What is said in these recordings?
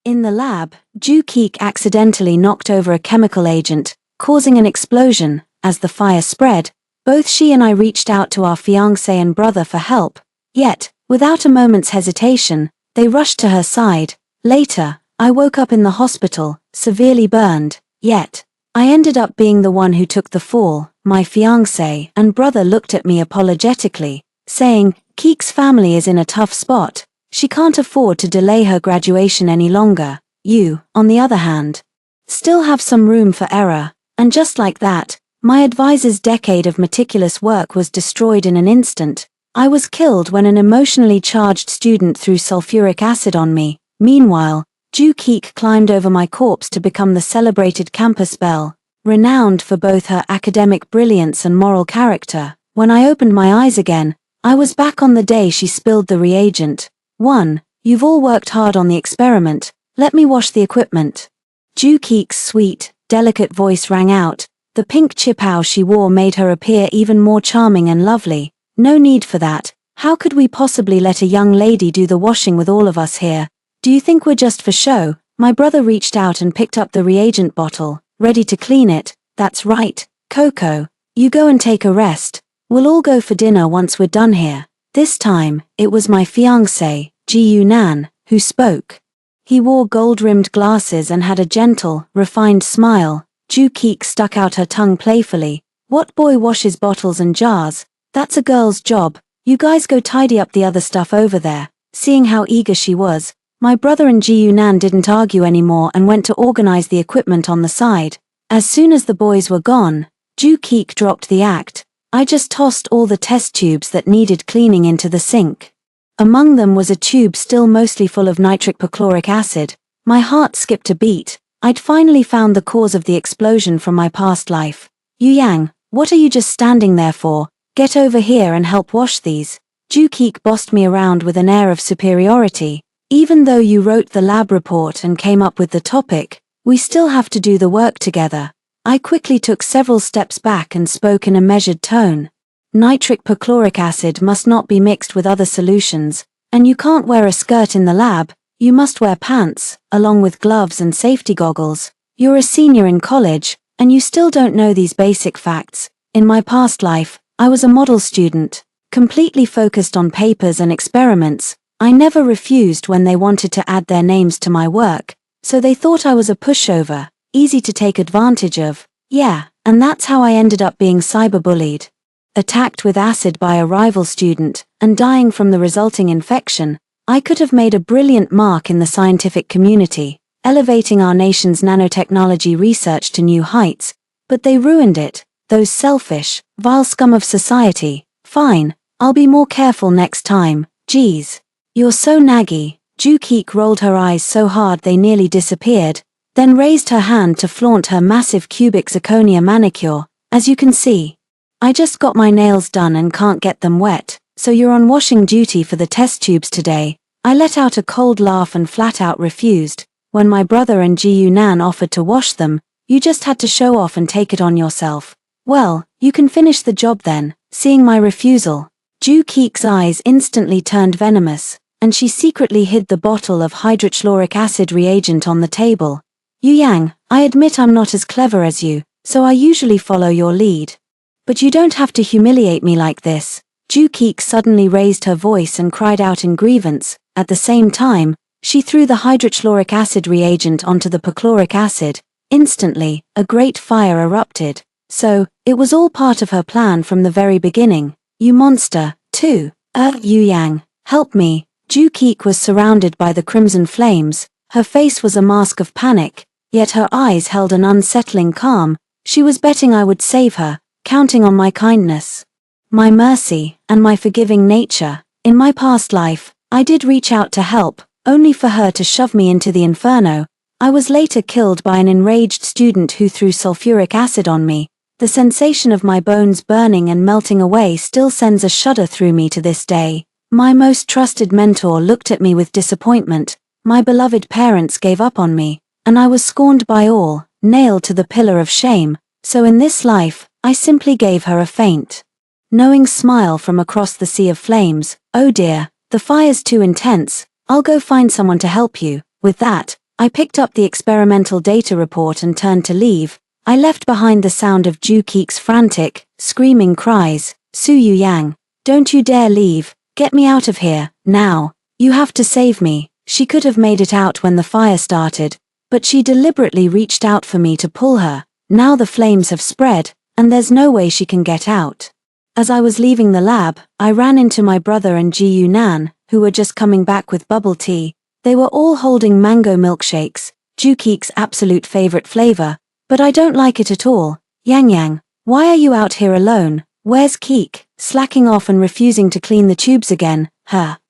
In the lab, Ju-keek accidentally knocked over a chemical agent, causing an explosion. As the fire spread, both she and I reached out to our fiancé and brother for help, yet, without a moment's hesitation, they rushed to her side. Later, I woke up in the hospital, severely burned, yet I ended up being the one who took the fall. My fiancé and brother looked at me apologetically, saying, "Keek's family is in a tough spot. She can't afford to delay her graduation any longer. You, on the other hand, still have some room for error." And just like that, my advisor's decade of meticulous work was destroyed in an instant. I was killed when an emotionally charged student threw sulfuric acid on me. Meanwhile, Ju-keek climbed over my corpse to become the celebrated campus belle, renowned for both her academic brilliance and moral character. When I opened my eyes again, I was back on the day she spilled the reagent. You've all worked hard on the experiment, let me wash the equipment. Ju-keek's sweet, delicate voice rang out. The pink chipao she wore made her appear even more charming and lovely. "No need for that. How could we possibly let a young lady do the washing with all of us here? Do you think we're just for show?" My brother reached out and picked up the reagent bottle, ready to clean it. "That's right, Coco. You go and take a rest. We'll all go for dinner once we're done here." This time, it was my fiancé, Ji-Yunan, who spoke. He wore gold-rimmed glasses and had a gentle, refined smile. Ju-keek stuck out her tongue playfully. "What boy washes bottles and jars? That's a girl's job. You guys go tidy up the other stuff over there." Seeing how eager she was, my brother and Ji-Yunan didn't argue anymore and went to organize the equipment on the side. As soon as the boys were gone, Ju-keek dropped the act. I just tossed all the test tubes that needed cleaning into the sink. Among them was a tube still mostly full of nitric perchloric acid. My heart skipped a beat. I'd finally found the cause of the explosion from my past life. "Yu-yang, what are you just standing there for? Get over here and help wash these." Ju-keek bossed me around with an air of superiority. "Even though you wrote the lab report and came up with the topic, we still have to do the work together." I quickly took several steps back and spoke in a measured tone. "Nitric perchloric acid must not be mixed with other solutions, and you can't wear a skirt in the lab. You must wear pants, along with gloves and safety goggles. You're a senior in college, and you still don't know these basic facts. In my past life, I was a model student, completely focused on papers and experiments. I never refused when they wanted to add their names to my work, so they thought I was a pushover, easy to take advantage of. Yeah, and that's how I ended up being cyberbullied. Attacked with acid by a rival student, and dying from the resulting infection. I could have made a brilliant mark in the scientific community, elevating our nation's nanotechnology research to new heights, but they ruined it, those selfish, vile scum of society. Fine, I'll be more careful next time. Geez. You're so naggy. Ju-keek rolled her eyes so hard they nearly disappeared, then raised her hand to flaunt her massive cubic zirconia manicure. "As you can see, I just got my nails done and can't get them wet, so you're on washing duty for the test tubes today." I let out a cold laugh and flat out refused. When my brother and Ji-Yunan offered to wash them, "You just had to show off and take it on yourself." "Well, you can finish the job then." Seeing my refusal, Ju-keek's eyes instantly turned venomous, and she secretly hid the bottle of hydrochloric acid reagent on the table. "Yu-yang, I admit I'm not as clever as you, so I usually follow your lead. But you don't have to humiliate me like this." Ju-keek suddenly raised her voice and cried out in grievance. At the same time, she threw the hydrochloric acid reagent onto the perchloric acid. Instantly, a great fire erupted. So, it was all part of her plan from the very beginning. "You monster, too. Yu-yang, help me." Ju-keek was surrounded by the crimson flames. Her face was a mask of panic, yet her eyes held an unsettling calm. She was betting I would save her, counting on my kindness, my mercy, and my forgiving nature. In my past life, I did reach out to help, only for her to shove me into the inferno. I was later killed by an enraged student who threw sulfuric acid on me. The sensation of my bones burning and melting away still sends a shudder through me to this day. My most trusted mentor looked at me with disappointment. My beloved parents gave up on me, and I was scorned by all, nailed to the pillar of shame. So in this life, I simply gave her a faint, knowing smile from across the sea of flames. "Oh dear, the fire's too intense. I'll go find someone to help you." With that, I picked up the experimental data report and turned to leave. I left behind the sound of Ju Keek's frantic, screaming cries. Su Yang, don't you dare leave, get me out of here, now. You have to save me. She could have made it out when the fire started, but she deliberately reached out for me to pull her. Now the flames have spread, and there's no way she can get out. As I was leaving the lab, I ran into my brother and Ji Yunan, who were just coming back with bubble tea. They were all holding mango milkshakes, Ju Keek's absolute favorite flavor, but I don't like it at all. Yang, why are you out here alone? Where's Keek? Slacking off and refusing to clean the tubes again.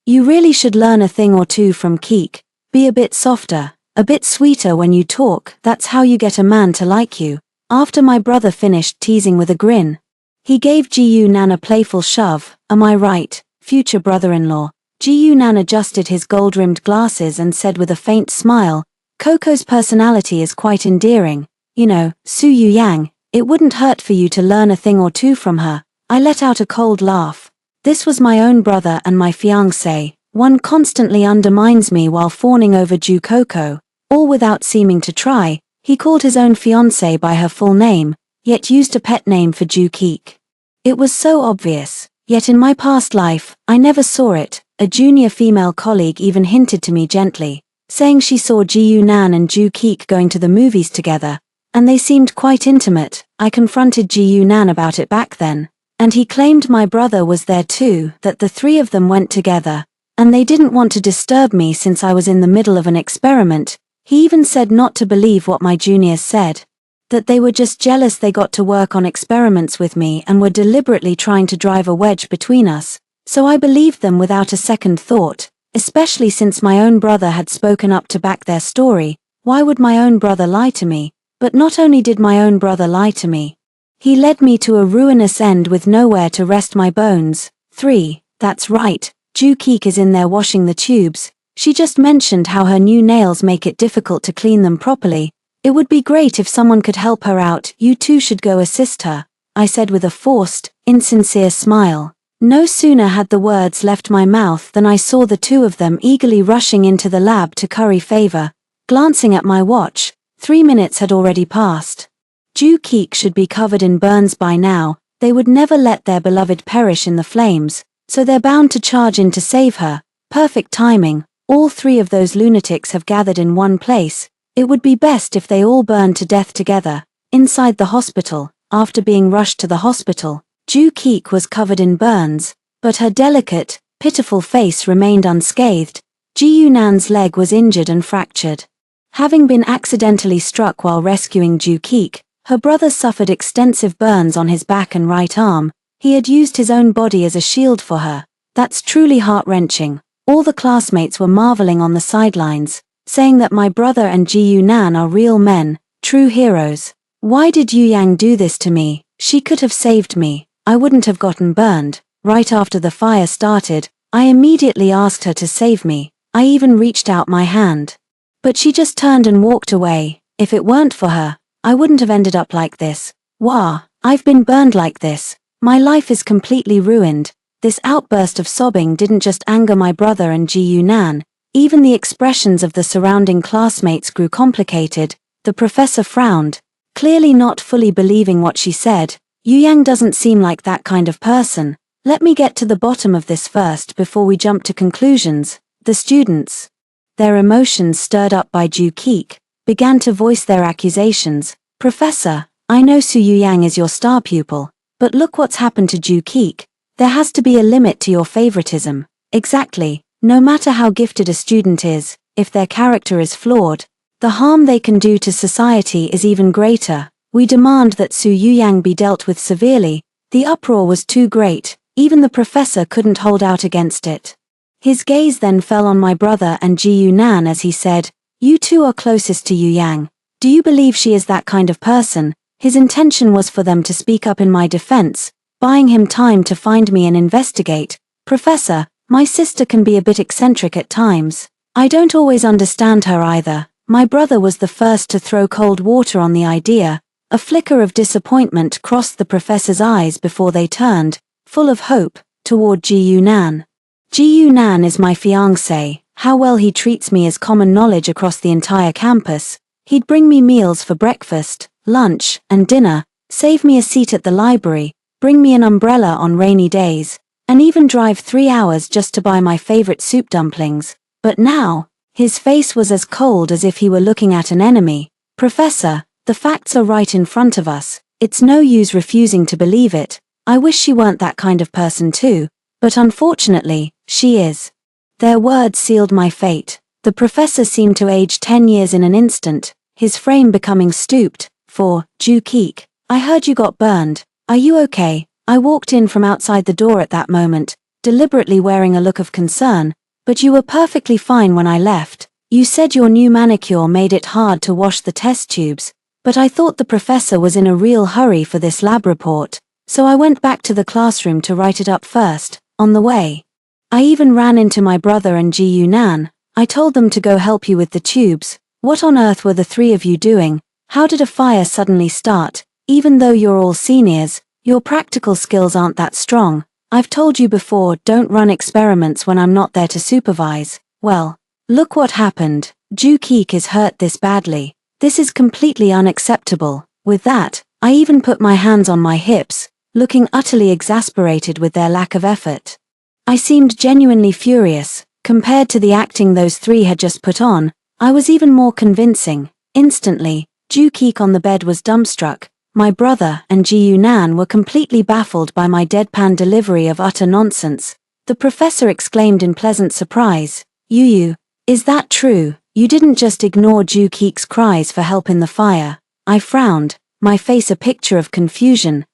You really should learn a thing or two from Keek. Be a bit softer, a bit sweeter when you talk, that's how you get a man to like you. After my brother finished teasing with a grin, he gave Ji Yunan a playful shove. Am I right, future brother-in-law? Ji Yunan adjusted his gold-rimmed glasses and said with a faint smile, Coco's personality is quite endearing. You know, Su Yang, it wouldn't hurt for you to learn a thing or two from her. I let out a cold laugh. This was my own brother and my fiancé. One constantly undermines me while fawning over Ju Coco, all without seeming to try. He called his own fiancée by her full name, yet used a pet name for Ju Keek. It was so obvious, yet in my past life, I never saw it. A junior female colleague even hinted to me gently, saying she saw Ji Yunan and Ju Keek going to the movies together, and they seemed quite intimate. I confronted Ji Yunan about it back then, and he claimed my brother was there too, that the three of them went together, and they didn't want to disturb me since I was in the middle of an experiment. He even said not to believe what my juniors said, that they were just jealous they got to work on experiments with me and were deliberately trying to drive a wedge between us. So I believed them without a second thought, especially since my own brother had spoken up to back their story. Why would my own brother lie to me? But not only did my own brother lie to me, he led me to a ruinous end with nowhere to rest my bones. 3. That's right, Ju Keek is in there washing the tubes. She just mentioned how her new nails make it difficult to clean them properly. It would be great if someone could help her out. You two should go assist her, I said with a forced, insincere smile. No sooner had the words left my mouth than I saw the two of them eagerly rushing into the lab to curry favor. Glancing at my watch, 3 minutes had already passed. Ju Keek should be covered in burns by now. They would never let their beloved perish in the flames, so they're bound to charge in to save her. Perfect timing. All three of those lunatics have gathered in one place. It would be best if they all burned to death together. Inside the hospital, after being rushed to the hospital, Ju Keek was covered in burns, but her delicate, pitiful face remained unscathed. Ji Yunan's leg was injured and fractured. Having been accidentally struck while rescuing Ju Keek, her brother suffered extensive burns on his back and right arm. He had used his own body as a shield for her. That's truly heart-wrenching. All the classmates were marveling on the sidelines, saying that my brother and Ji Yunan are real men, true heroes. Why did Yu Yang do this to me? She could have saved me. I wouldn't have gotten burned. Right after the fire started, I immediately asked her to save me. I even reached out my hand. But she just turned and walked away. If it weren't for her, I wouldn't have ended up like this. Wah, I've been burned like this. My life is completely ruined. This outburst of sobbing didn't just anger my brother and Ji Yunan. Even the expressions of the surrounding classmates grew complicated. The professor frowned, clearly not fully believing what she said. Yu Yang doesn't seem like that kind of person. Let me get to the bottom of this first before we jump to conclusions. The students, their emotions stirred up by Ju Keek, began to voice their accusations. Professor, I know Su Yang is your star pupil, but look what's happened to Ju Keek. There has to be a limit to your favoritism. Exactly. No matter how gifted a student is, if their character is flawed, the harm they can do to society is even greater. We demand that Su Yang be dealt with severely. The uproar was too great. Even the professor couldn't hold out against it. His gaze then fell on my brother and Ji Yunan as he said, You two are closest to Yu Yang. Do you believe she is that kind of person? His intention was for them to speak up in my defense, buying him time to find me and investigate. Professor, my sister can be a bit eccentric at times. I don't always understand her either. My brother was the first to throw cold water on the idea. A flicker of disappointment crossed the professor's eyes before they turned, full of hope, toward Ji Yunan. Ji Nan is my fiancé. How well he treats me is common knowledge across the entire campus. He'd bring me meals for breakfast, lunch, and dinner, save me a seat at the library, bring me an umbrella on rainy days, and even drive 3 hours just to buy my favorite soup dumplings. But now, his face was as cold as if he were looking at an enemy. Professor, the facts are right in front of us. It's no use refusing to believe it. I wish she weren't that kind of person too, but unfortunately, she is. Their words sealed my fate. The professor seemed to age 10 years in an instant, his frame becoming stooped. For, Ju Keek, I heard you got burned. Are you okay? I walked in from outside the door at that moment, deliberately wearing a look of concern, but you were perfectly fine when I left. You said your new manicure made it hard to wash the test tubes, but I thought the professor was in a real hurry for this lab report, so I went back to the classroom to write it up first. On the way, I even ran into my brother and Ji Nan. I told them to go help you with the tubes. What on earth were the three of you doing? How did a fire suddenly start? Even though you're all seniors, your practical skills aren't that strong. I've told you before, don't run experiments when I'm not there to supervise. Well, look what happened. Ju Keek is hurt this badly. This is completely unacceptable. With that, I even put my hands on my hips, looking utterly exasperated with their lack of effort. I seemed genuinely furious. Compared to the acting those three had just put on, I was even more convincing. Instantly, Ju Keek on the bed was dumbstruck. My brother and Ji Nan were completely baffled by my deadpan delivery of utter nonsense. The professor exclaimed in pleasant surprise, Yu, is that true? You didn't just ignore Ju Keek's cries for help in the fire. I frowned, my face a picture of confusion.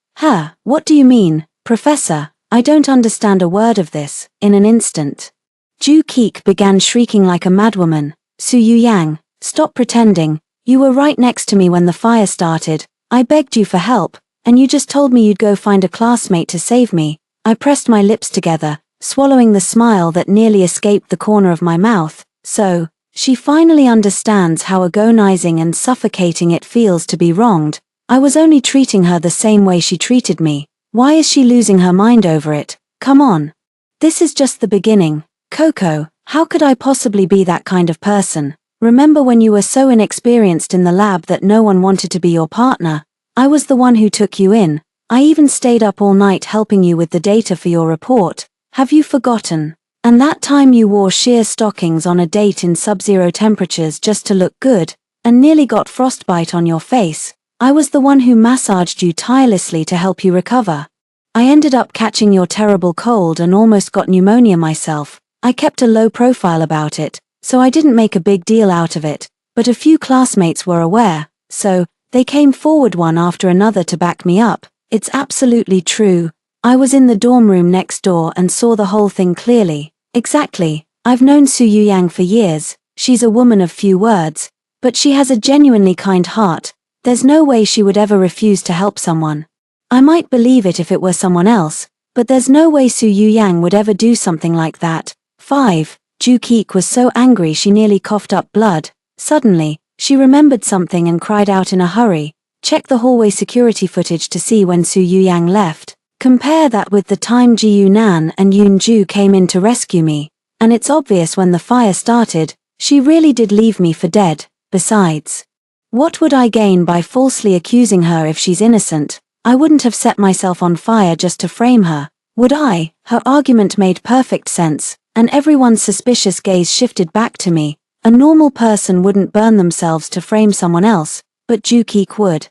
What do you mean, Professor? I don't understand a word of this. In an instant, Ju Keek began shrieking like a madwoman. Su Yang, stop pretending. You were right next to me when the fire started. I begged you for help, and you just told me you'd go find a classmate to save me. I pressed my lips together, swallowing the smile that nearly escaped the corner of my mouth. So, she finally understands how agonizing and suffocating it feels to be wronged. I was only treating her the same way she treated me. Why is she losing her mind over it? Come on. This is just the beginning. Coco, how could I possibly be that kind of person? Remember when you were so inexperienced in the lab that no one wanted to be your partner? I was the one who took you in. I even stayed up all night helping you with the data for your report. Have you forgotten? And that time you wore sheer stockings on a date in sub-zero temperatures just to look good, and nearly got frostbite on your face. I was the one who massaged you tirelessly to help you recover. I ended up catching your terrible cold and almost got pneumonia myself. I kept a low profile about it, so I didn't make a big deal out of it, but a few classmates were aware, so they came forward one after another to back me up. It's absolutely true. I was in the dorm room next door and saw the whole thing clearly. Exactly. I've known Su Yang for years. She's a woman of few words, but she has a genuinely kind heart. There's no way she would ever refuse to help someone. I might believe it if it were someone else, but there's no way Su Yang would ever do something like that. 5. Ju Keek was so angry she nearly coughed up blood. Suddenly, she remembered something and cried out in a hurry. Check the hallway security footage to see when Su Yang left. Compare that with the time Ji Nan and Yoon Ju came in to rescue me. And it's obvious when the fire started, she really did leave me for dead. Besides, what would I gain by falsely accusing her if she's innocent? I wouldn't have set myself on fire just to frame her, would I? Her argument made perfect sense, and everyone's suspicious gaze shifted back to me. A normal person wouldn't burn themselves to frame someone else, but Ju Keek would.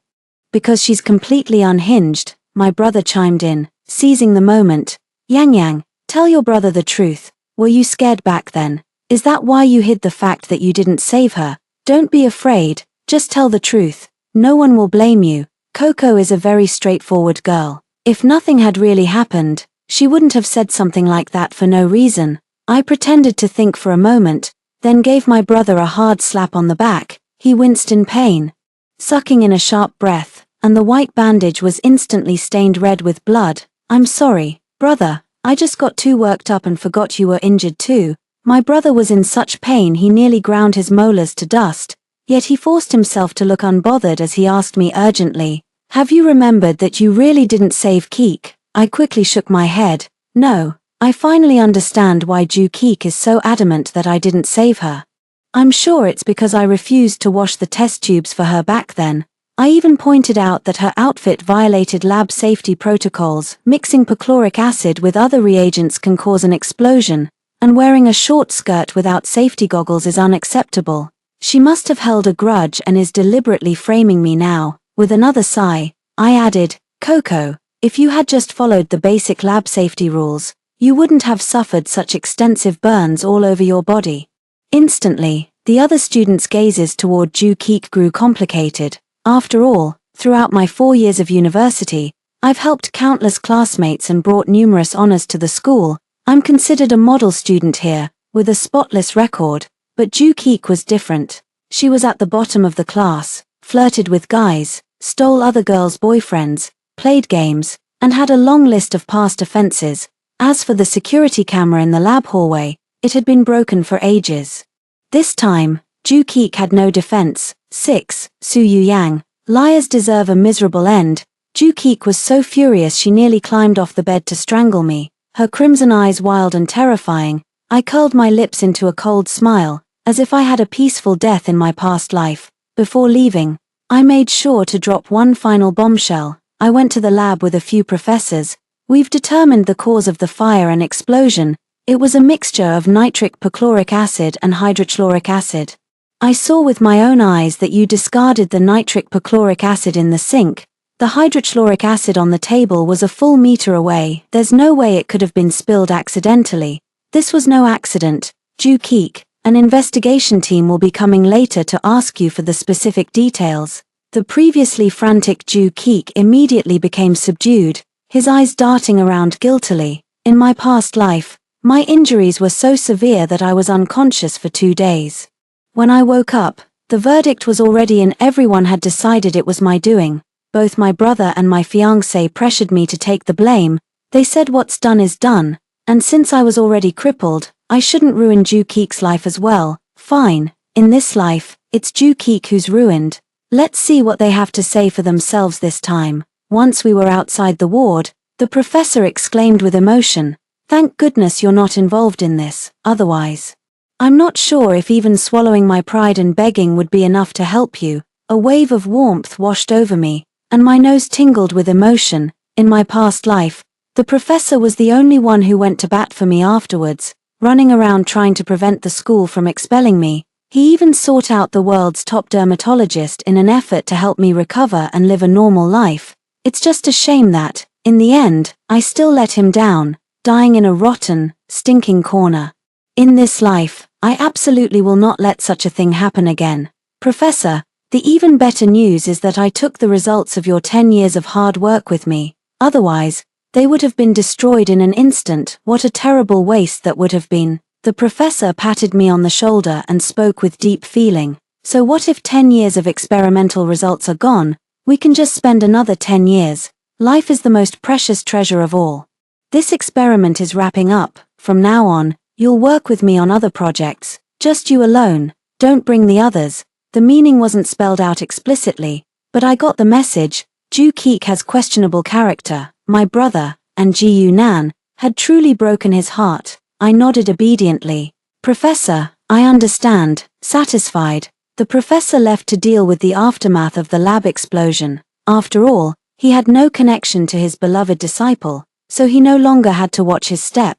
Because she's completely unhinged, my brother chimed in, seizing the moment. Yang, tell your brother the truth. Were you scared back then? Is that why you hid the fact that you didn't save her? Don't be afraid. Just tell the truth. No one will blame you. Coco is a very straightforward girl. If nothing had really happened, she wouldn't have said something like that for no reason. I pretended to think for a moment, then gave my brother a hard slap on the back. He winced in pain, sucking in a sharp breath, and the white bandage was instantly stained red with blood. I'm sorry, brother. I just got too worked up and forgot you were injured too. My brother was in such pain he nearly ground his molars to dust. Yet he forced himself to look unbothered as he asked me urgently, have you remembered that you really didn't save Keek? I quickly shook my head. No, I finally understand why Ju Keek is so adamant that I didn't save her. I'm sure it's because I refused to wash the test tubes for her back then. I even pointed out that her outfit violated lab safety protocols. Mixing perchloric acid with other reagents can cause an explosion, and wearing a short skirt without safety goggles is unacceptable. She must have held a grudge and is deliberately framing me now. With another sigh, I added, Coco, if you had just followed the basic lab safety rules, you wouldn't have suffered such extensive burns all over your body. Instantly, the other students' gazes toward Ju Keek grew complicated. After all, throughout my 4 years of university, I've helped countless classmates and brought numerous honors to the school. I'm considered a model student here, with a spotless record, but Ju Keek was different. She was at the bottom of the class, flirted with guys, stole other girls' boyfriends, played games, and had a long list of past offenses. As for the security camera in the lab hallway, it had been broken for ages. This time, Ju Keek had no defense. 6. Su Yu Yang. Liars deserve a miserable end. Ju Keek was so furious she nearly climbed off the bed to strangle me, her crimson eyes wild and terrifying. I curled my lips into a cold smile, as if I had a peaceful death in my past life. Before leaving, I made sure to drop one final bombshell. I went to the lab with a few professors. We've determined the cause of the fire and explosion. It was a mixture of nitric perchloric acid and hydrochloric acid. I saw with my own eyes that you discarded the nitric perchloric acid in the sink. The hydrochloric acid on the table was a full meter away. There's no way it could have been spilled accidentally. This was no accident. Ju Keek, an investigation team will be coming later to ask you for the specific details. The previously frantic Ju Keek immediately became subdued, his eyes darting around guiltily. In my past life, my injuries were so severe that I was unconscious for 2 days. When I woke up, the verdict was already in. Everyone had decided it was my doing. Both my brother and my fiancé pressured me to take the blame. They said what's done is done, and since I was already crippled, I shouldn't ruin Ju Keek's life as well. Fine, in this life, it's Ju Keek who's ruined. Let's see what they have to say for themselves this time. Once we were outside the ward, the professor exclaimed with emotion, "Thank goodness you're not involved in this, otherwise. I'm not sure if even swallowing my pride and begging would be enough to help you." A wave of warmth washed over me, and my nose tingled with emotion. In my past life, the professor was the only one who went to bat for me afterwards, running around trying to prevent the school from expelling me. He even sought out the world's top dermatologist in an effort to help me recover and live a normal life. It's just a shame that, in the end, I still let him down, dying in a rotten, stinking corner. In this life, I absolutely will not let such a thing happen again. Professor, the even better news is that I took the results of your 10 years of hard work with me. Otherwise, they would have been destroyed in an instant. What a terrible waste that would have been. The professor patted me on the shoulder and spoke with deep feeling. So what if 10 years of experimental results are gone? We can just spend another 10 years. Life is the most precious treasure of all. This experiment is wrapping up. From now on, you'll work with me on other projects. Just you alone. Don't bring the others. The meaning wasn't spelled out explicitly, but I got the message. Ju Keek has questionable character. My brother, and Ji Yu Nan, had truly broken his heart. I nodded obediently. Professor, I understand. Satisfied, the professor left to deal with the aftermath of the lab explosion. After all, he had no connection to his beloved disciple, so he no longer had to watch his step.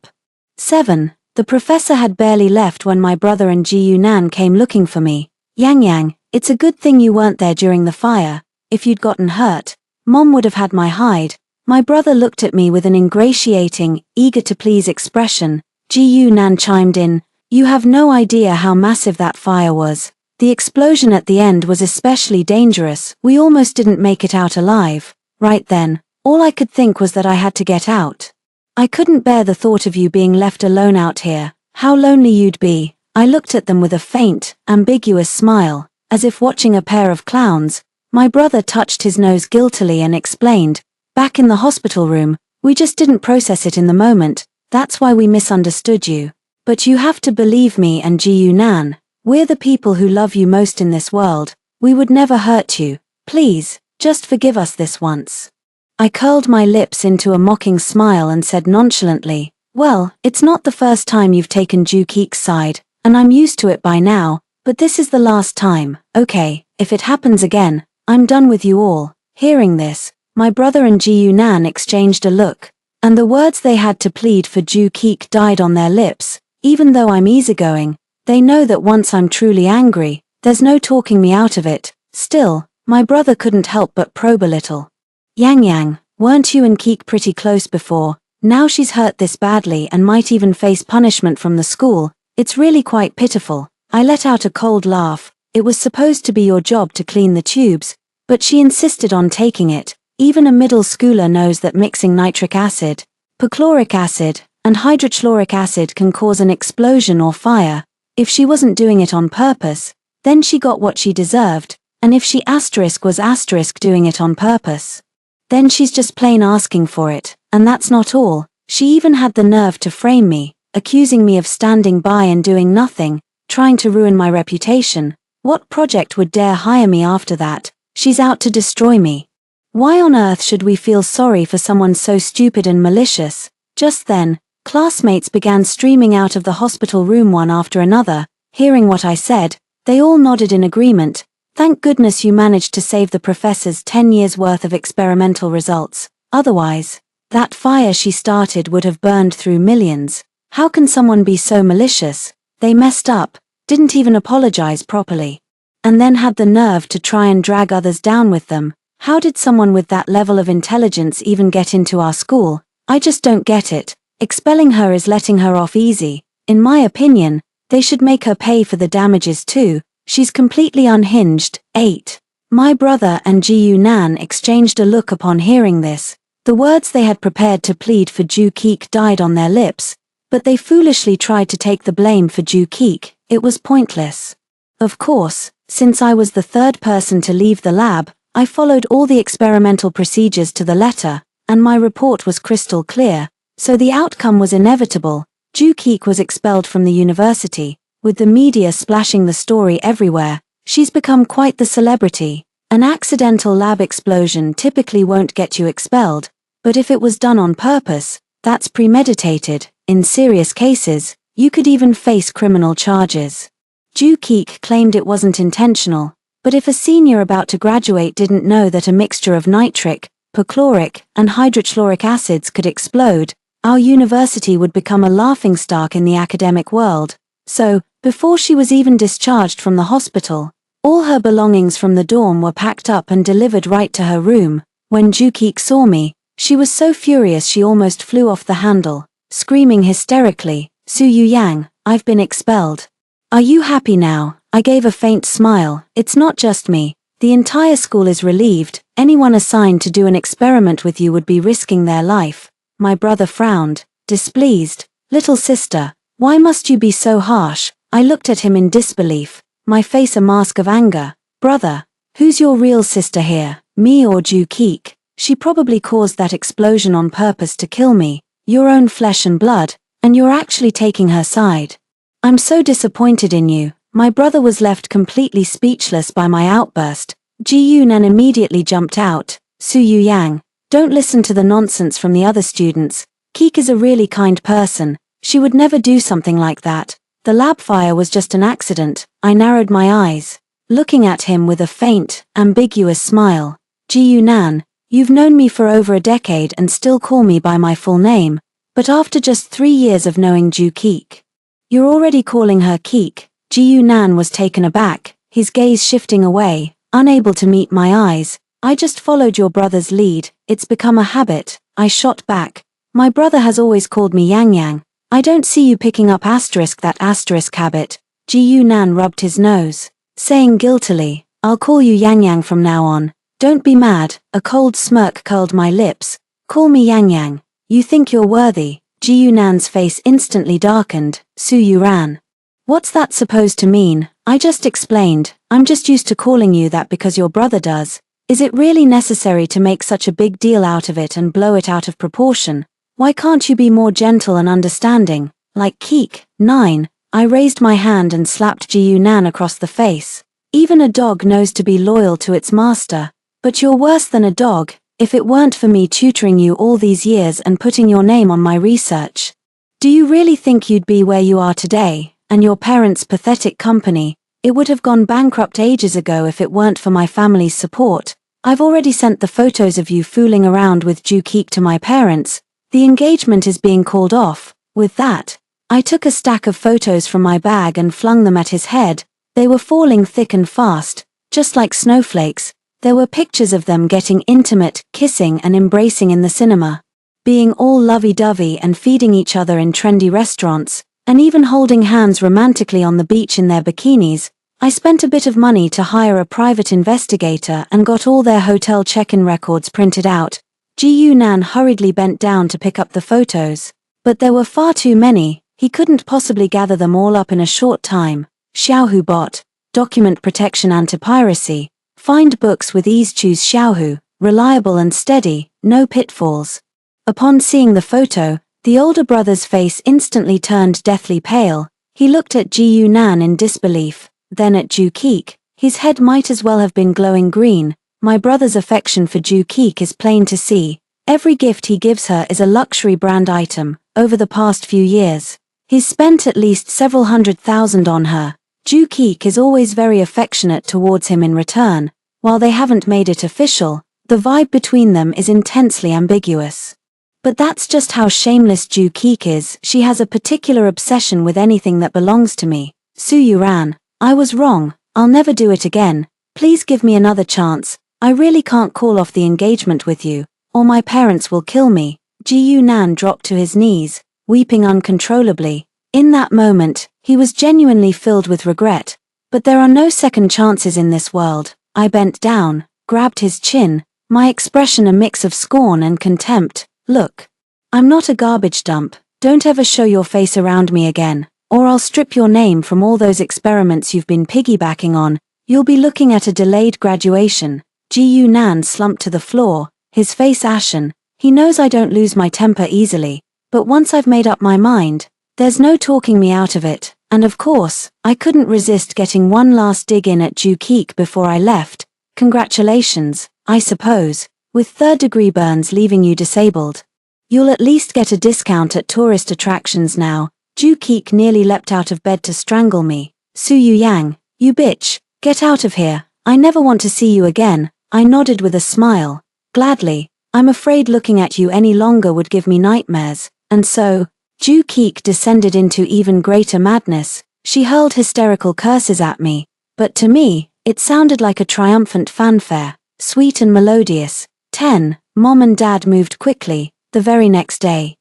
7. The professor had barely left when my brother and Ji Yu Nan came looking for me. Yang Yang, it's a good thing you weren't there during the fire. If you'd gotten hurt, Mom would have had my hide. My brother looked at me with an ingratiating, eager-to-please expression. Ji Yu Nan chimed in, "You have no idea how massive that fire was. The explosion at the end was especially dangerous. We almost didn't make it out alive." Right then, all I could think was that I had to get out. I couldn't bear the thought of you being left alone out here. How lonely you'd be. I looked at them with a faint, ambiguous smile, as if watching a pair of clowns. My brother touched his nose guiltily and explained, "Back in the hospital room, we just didn't process it in the moment. That's why we misunderstood you. But you have to believe me and Ji Yu Nan. We're the people who love you most in this world. We would never hurt you. Please, just forgive us this once." I curled my lips into a mocking smile and said nonchalantly, Well, it's not the first time you've taken Ju Keek's side, and I'm used to it by now, but this is the last time. Okay, if it happens again, I'm done with you all. Hearing this, my brother and Ji Yunan exchanged a look, and the words they had to plead for Ju Keek died on their lips. Even though I'm easygoing, they know that once I'm truly angry, there's no talking me out of it. Still, my brother couldn't help but probe a little. Yang Yang, weren't you and Keek pretty close before? Now she's hurt this badly and might even face punishment from the school. It's really quite pitiful. I let out a cold laugh. It was supposed to be your job to clean the tubes, but she insisted on taking it. Even a middle schooler knows that mixing nitric acid, perchloric acid, and hydrochloric acid can cause an explosion or fire. If she wasn't doing it on purpose, then she got what she deserved, and if she was doing it on purpose, then she's just plain asking for it. And that's not all. She even had the nerve to frame me, accusing me of standing by and doing nothing, trying to ruin my reputation. What project would dare hire me after that? She's out to destroy me. Why on earth should we feel sorry for someone so stupid and malicious? Just then, classmates began streaming out of the hospital room one after another. Hearing what I said, they all nodded in agreement. Thank goodness you managed to save the professor's 10 years' worth of experimental results. Otherwise, that fire she started would have burned through millions. How can someone be so malicious? They messed up, didn't even apologize properly, and then had the nerve to try and drag others down with them. How did someone with that level of intelligence even get into our school? I just don't get it. Expelling her is letting her off easy. In my opinion, they should make her pay for the damages too. She's completely unhinged. 8. My brother and Ji Yunan exchanged a look upon hearing this. The words they had prepared to plead for Ju Keek died on their lips, but they foolishly tried to take the blame for Ju Keek. It was pointless. Of course, since I was the third person to leave the lab, I followed all the experimental procedures to the letter, and my report was crystal clear, so the outcome was inevitable. Ju Keek was expelled from the university, with the media splashing the story everywhere. She's become quite the celebrity. An accidental lab explosion typically won't get you expelled, but if it was done on purpose, that's premeditated. In serious cases, you could even face criminal charges. Ju Keek claimed it wasn't intentional, but if a senior about to graduate didn't know that a mixture of nitric, perchloric, and hydrochloric acids could explode, our university would become a laughingstock in the academic world. So, before she was even discharged from the hospital, all her belongings from the dorm were packed up and delivered right to her room. When Ju Keek saw me, she was so furious she almost flew off the handle, screaming hysterically, "Su Yu Yang, I've been expelled. Are you happy now?" I gave a faint smile. It's not just me. The entire school is relieved. Anyone assigned to do an experiment with you would be risking their life. My brother frowned, displeased. Little sister, why must you be so harsh? I looked at him in disbelief, my face a mask of anger. Brother, who's your real sister here, me or Ju Keek? She probably caused that explosion on purpose to kill me, your own flesh and blood, and you're actually taking her side. I'm so disappointed in you. My brother was left completely speechless by my outburst. Ji Yunan immediately jumped out. Su Yu Yang, don't listen to the nonsense from the other students. Keek is a really kind person. She would never do something like that. The lab fire was just an accident. I narrowed my eyes, looking at him with a faint, ambiguous smile. Ji Yunan, you've known me for over a decade and still call me by my full name, but after just 3 years of knowing Ju Keek, you're already calling her Keek. Ji Yunan was taken aback, his gaze shifting away, unable to meet my eyes. I just followed your brother's lead. It's become a habit. I shot back. My brother has always called me Yang Yang. I don't see you picking up that asterisk habit. Ji Yunan rubbed his nose, saying guiltily, I'll call you Yang Yang from now on. Don't be mad. A cold smirk curled my lips. Call me Yang Yang. You think you're worthy. Ji Yunan's face instantly darkened. Su Yuran. What's that supposed to mean? I just explained. I'm just used to calling you that because your brother does. Is it really necessary to make such a big deal out of it and blow it out of proportion? Why can't you be more gentle and understanding? Like Keek. 9. I raised my hand and slapped Ji Yunan across the face. Even a dog knows to be loyal to its master. But you're worse than a dog. If it weren't for me tutoring you all these years and putting your name on my research, Do you really think you'd be where you are today, and your parents' pathetic company? It would have gone bankrupt ages ago if it weren't for my family's support. I've already sent the photos of you fooling around with Jukeek to my parents. The engagement is being called off. With that, I took a stack of photos from my bag and flung them at his head. They were falling thick and fast, just like snowflakes. There were pictures of them getting intimate, kissing and embracing in the cinema, being all lovey-dovey and feeding each other in trendy restaurants, and even holding hands romantically on the beach in their bikinis. I spent a bit of money to hire a private investigator and got all their hotel check-in records printed out. Ji Nan hurriedly bent down to pick up the photos. But there were far too many, he couldn't possibly gather them all up in a short time. Xiaohu bot, document protection anti-piracy. Find books with ease. Choose Xiaohu, reliable and steady, no pitfalls. Upon seeing the photo, the older brother's face instantly turned deathly pale. He looked at Ji Nan in disbelief, then at Jukeek. His head might as well have been glowing green. My brother's affection for Jukeek is plain to see. Every gift he gives her is a luxury brand item. Over the past few years, he's spent at least several $100,000 on her. Jukeek is always very affectionate towards him in return. While they haven't made it official, the vibe between them is intensely ambiguous. But that's just how shameless Jukeek is. She has a particular obsession with anything that belongs to me. Su Yuran, I was wrong. I'll never do it again. Please give me another chance. I really can't call off the engagement with you, or my parents will kill me. Ji Nan dropped to his knees, weeping uncontrollably. In that moment, he was genuinely filled with regret. But there are no second chances in this world. I bent down, grabbed his chin, my expression a mix of scorn and contempt. Look, I'm not a garbage dump. Don't ever show your face around me again, or I'll strip your name from all those experiments you've been piggybacking on. You'll be looking at a delayed graduation. Ji Nan slumped to the floor, his face ashen. He knows I don't lose my temper easily, but once I've made up my mind, there's no talking me out of it. And of course, I couldn't resist getting one last dig in at Jukeek before I left. Congratulations, I suppose, with third-degree burns leaving you disabled. You'll at least get a discount at tourist attractions now. Jukeek nearly leapt out of bed to strangle me. Su Yang, you bitch, get out of here. I never want to see you again. I nodded with a smile. Gladly. I'm afraid looking at you any longer would give me nightmares. And so, Jukeek descended into even greater madness. She hurled hysterical curses at me. But to me, it sounded like a triumphant fanfare, sweet and melodious. 10. Mom and Dad moved quickly. The very next day,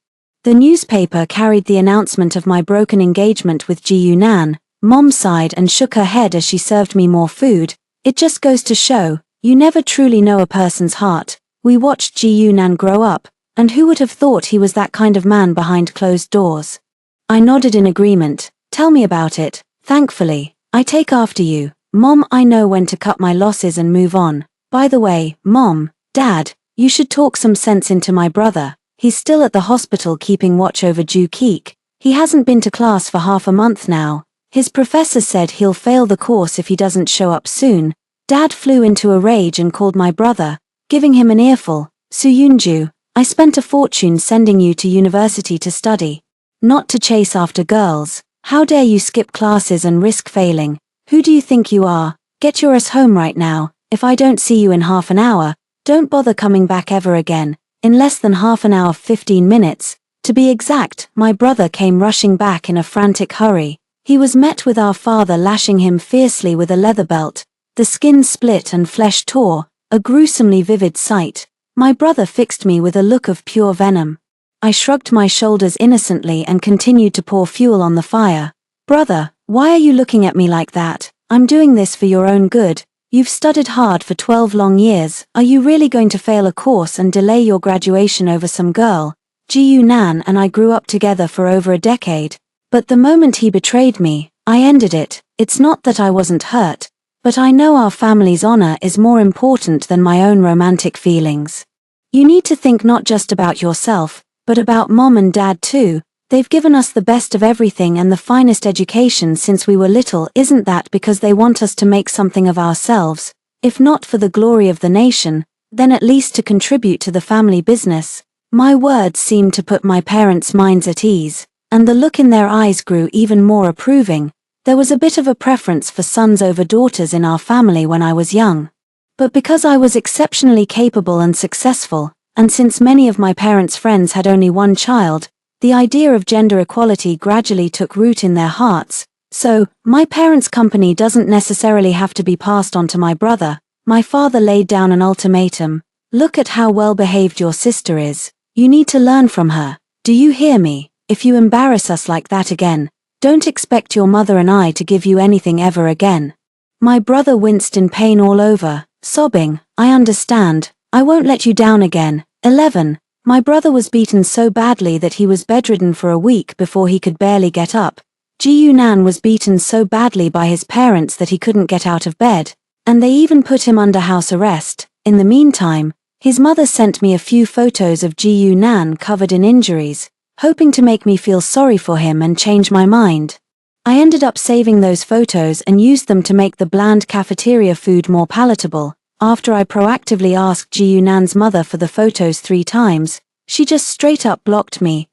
the newspaper carried the announcement of my broken engagement with Ji Nan. Mom sighed and shook her head as she served me more food. It just goes to show, you never truly know a person's heart. We watched Ji Nan grow up, and who would have thought he was that kind of man behind closed doors? I nodded in agreement. Tell me about it. Thankfully, I take after you. Mom, I know when to cut my losses and move on. By the way, Mom, Dad, you should talk some sense into my brother. He's still at the hospital keeping watch over Jukeek. He hasn't been to class for half a month now. His professor said he'll fail the course if he doesn't show up soon. Dad flew into a rage and called my brother, giving him an earful. Su Yunju, I spent a fortune sending you to university to study, not to chase after girls. How dare you skip classes and risk failing? Who do you think you are? Get your ass home right now. If I don't see you in half an hour, don't bother coming back ever again. In less than half an hour, 15 minutes, to be exact, my brother came rushing back in a frantic hurry. He was met with our father lashing him fiercely with a leather belt. The skin split and flesh tore, a gruesomely vivid sight. My brother fixed me with a look of pure venom. I shrugged my shoulders innocently and continued to pour fuel on the fire. Brother, why are you looking at me like that? I'm doing this for your own good. You've studied hard for 12 long years. Are you really going to fail a course and delay your graduation over some girl? Ji Nan and I grew up together for over a decade. But the moment he betrayed me, I ended it. It's not that I wasn't hurt, but I know our family's honor is more important than my own romantic feelings. You need to think not just about yourself, but about Mom and Dad too. They've given us the best of everything and the finest education since we were little. Isn't that because they want us to make something of ourselves? If not for the glory of the nation, then at least to contribute to the family business. My words seemed to put my parents' minds at ease, and the look in their eyes grew even more approving. There was a bit of a preference for sons over daughters in our family when I was young. But because I was exceptionally capable and successful, and since many of my parents' friends had only one child, the idea of gender equality gradually took root in their hearts. So, my parents' company doesn't necessarily have to be passed on to my brother. My father laid down an ultimatum. Look at how well behaved your sister is. You need to learn from her. Do you hear me? If you embarrass us like that again, don't expect your mother and I to give you anything ever again. My brother winced in pain all over, sobbing, I understand, I won't let you down again. 11. My brother was beaten so badly that he was bedridden for a week before he could barely get up. Ji Nan was beaten so badly by his parents that he couldn't get out of bed, and they even put him under house arrest. In the meantime, his mother sent me a few photos of Ji Nan covered in injuries, hoping to make me feel sorry for him and change my mind. I ended up saving those photos and used them to make the bland cafeteria food more palatable. After I proactively asked Ji Nan's mother for the photos 3 times, she just straight up blocked me.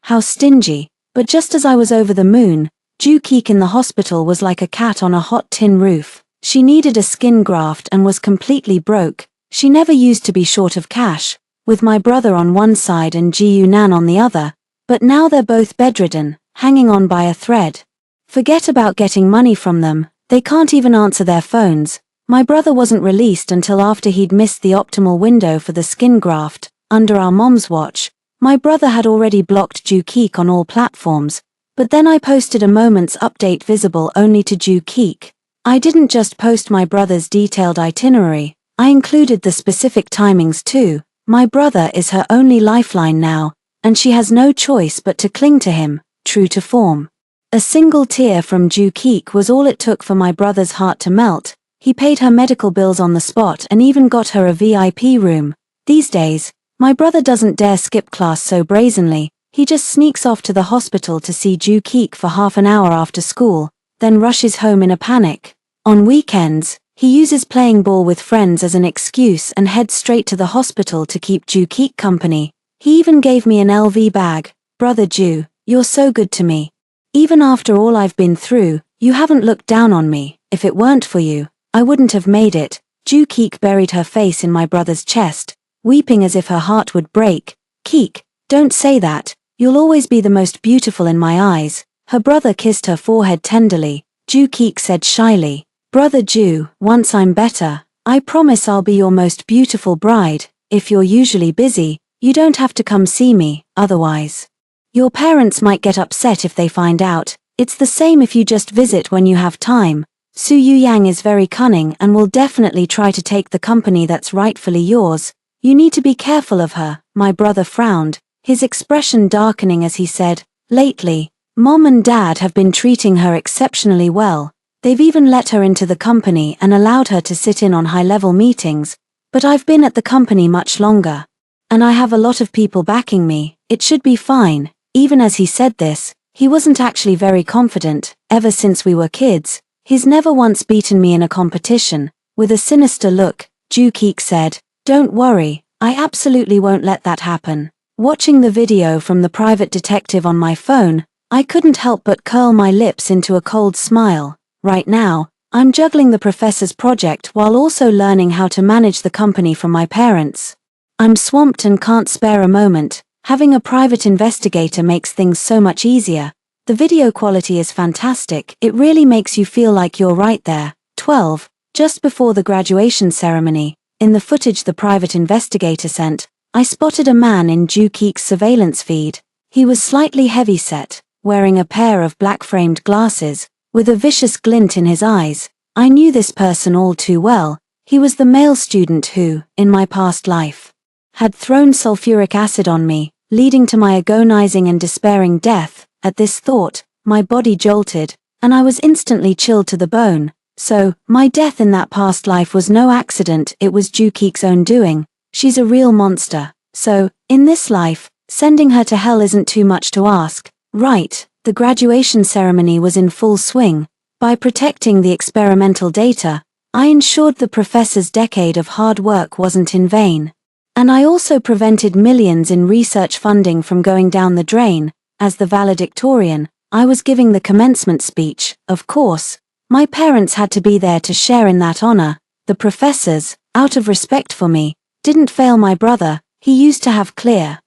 How stingy. But just as I was over the moon, Ju Keek in the hospital was like a cat on a hot tin roof. She needed a skin graft and was completely broke. She never used to be short of cash, with my brother on one side and Ji Nan on the other, but now they're both bedridden, hanging on by a thread. Forget about getting money from them, they can't even answer their phones. My brother wasn't released until after he'd missed the optimal window for the skin graft. Under our mom's watch, my brother had already blocked Ju Keek on all platforms, but then I posted a moment's update visible only to Ju Keek. I didn't just post my brother's detailed itinerary, I included the specific timings too. My brother is her only lifeline now, and she has no choice but to cling to him, true to form. A single tear from Ju Keek was all it took for my brother's heart to melt. He paid her medical bills on the spot and even got her a VIP room. These days, my brother doesn't dare skip class so brazenly, he just sneaks off to the hospital to see Ju Keek for half an hour after school, then rushes home in a panic. On weekends, he uses playing ball with friends as an excuse and heads straight to the hospital to keep Ju Keek company. He even gave me an LV bag. Brother Ju, you're so good to me. Even after all I've been through, you haven't looked down on me. If it weren't for you, I wouldn't have made it. Ju Keek buried her face in my brother's chest, weeping as if her heart would break. Keek, don't say that. You'll always be the most beautiful in my eyes. Her brother kissed her forehead tenderly. Ju Keek said shyly, Brother Ju, once I'm better, I promise I'll be your most beautiful bride. If you're usually busy, you don't have to come see me, otherwise. Your parents might get upset if they find out. It's the same if you just visit when you have time. Su Yang is very cunning and will definitely try to take the company that's rightfully yours. You need to be careful of her. My brother frowned, his expression darkening as he said, Lately, Mom and Dad have been treating her exceptionally well. They've even let her into the company and allowed her to sit in on high-level meetings, but I've been at the company much longer. And I have a lot of people backing me. It should be fine. Even as he said this, he wasn't actually very confident. Ever since we were kids, he's never once beaten me in a competition. With a sinister look, Ju Keek said, Don't worry, I absolutely won't let that happen. Watching the video from the private detective on my phone, I couldn't help but curl my lips into a cold smile. Right now, I'm juggling the professor's project while also learning how to manage the company from my parents. I'm swamped and can't spare a moment. Having a private investigator makes things so much easier. The video quality is fantastic, it really makes you feel like you're right there. 12. Just before the graduation ceremony, in the footage the private investigator sent, I spotted a man in Ju Keek's surveillance feed. He was slightly heavy-set, wearing a pair of black-framed glasses, with a vicious glint in his eyes. I knew this person all too well. He was the male student who, in my past life, had thrown sulfuric acid on me, leading to my agonizing and despairing death. At this thought, my body jolted, and I was instantly chilled to the bone. So, my death in that past life was no accident, it was Ju Keek's own doing. She's a real monster. So, in this life, sending her to hell isn't too much to ask. Right, the graduation ceremony was in full swing. By protecting the experimental data, I ensured the professor's decade of hard work wasn't in vain. And I also prevented millions in research funding from going down the drain. as the valedictorian, I was giving the commencement speech. Of course, my parents had to be there to share in that honor. The professors, out of respect for me, didn't fail my brother. He used to have clear,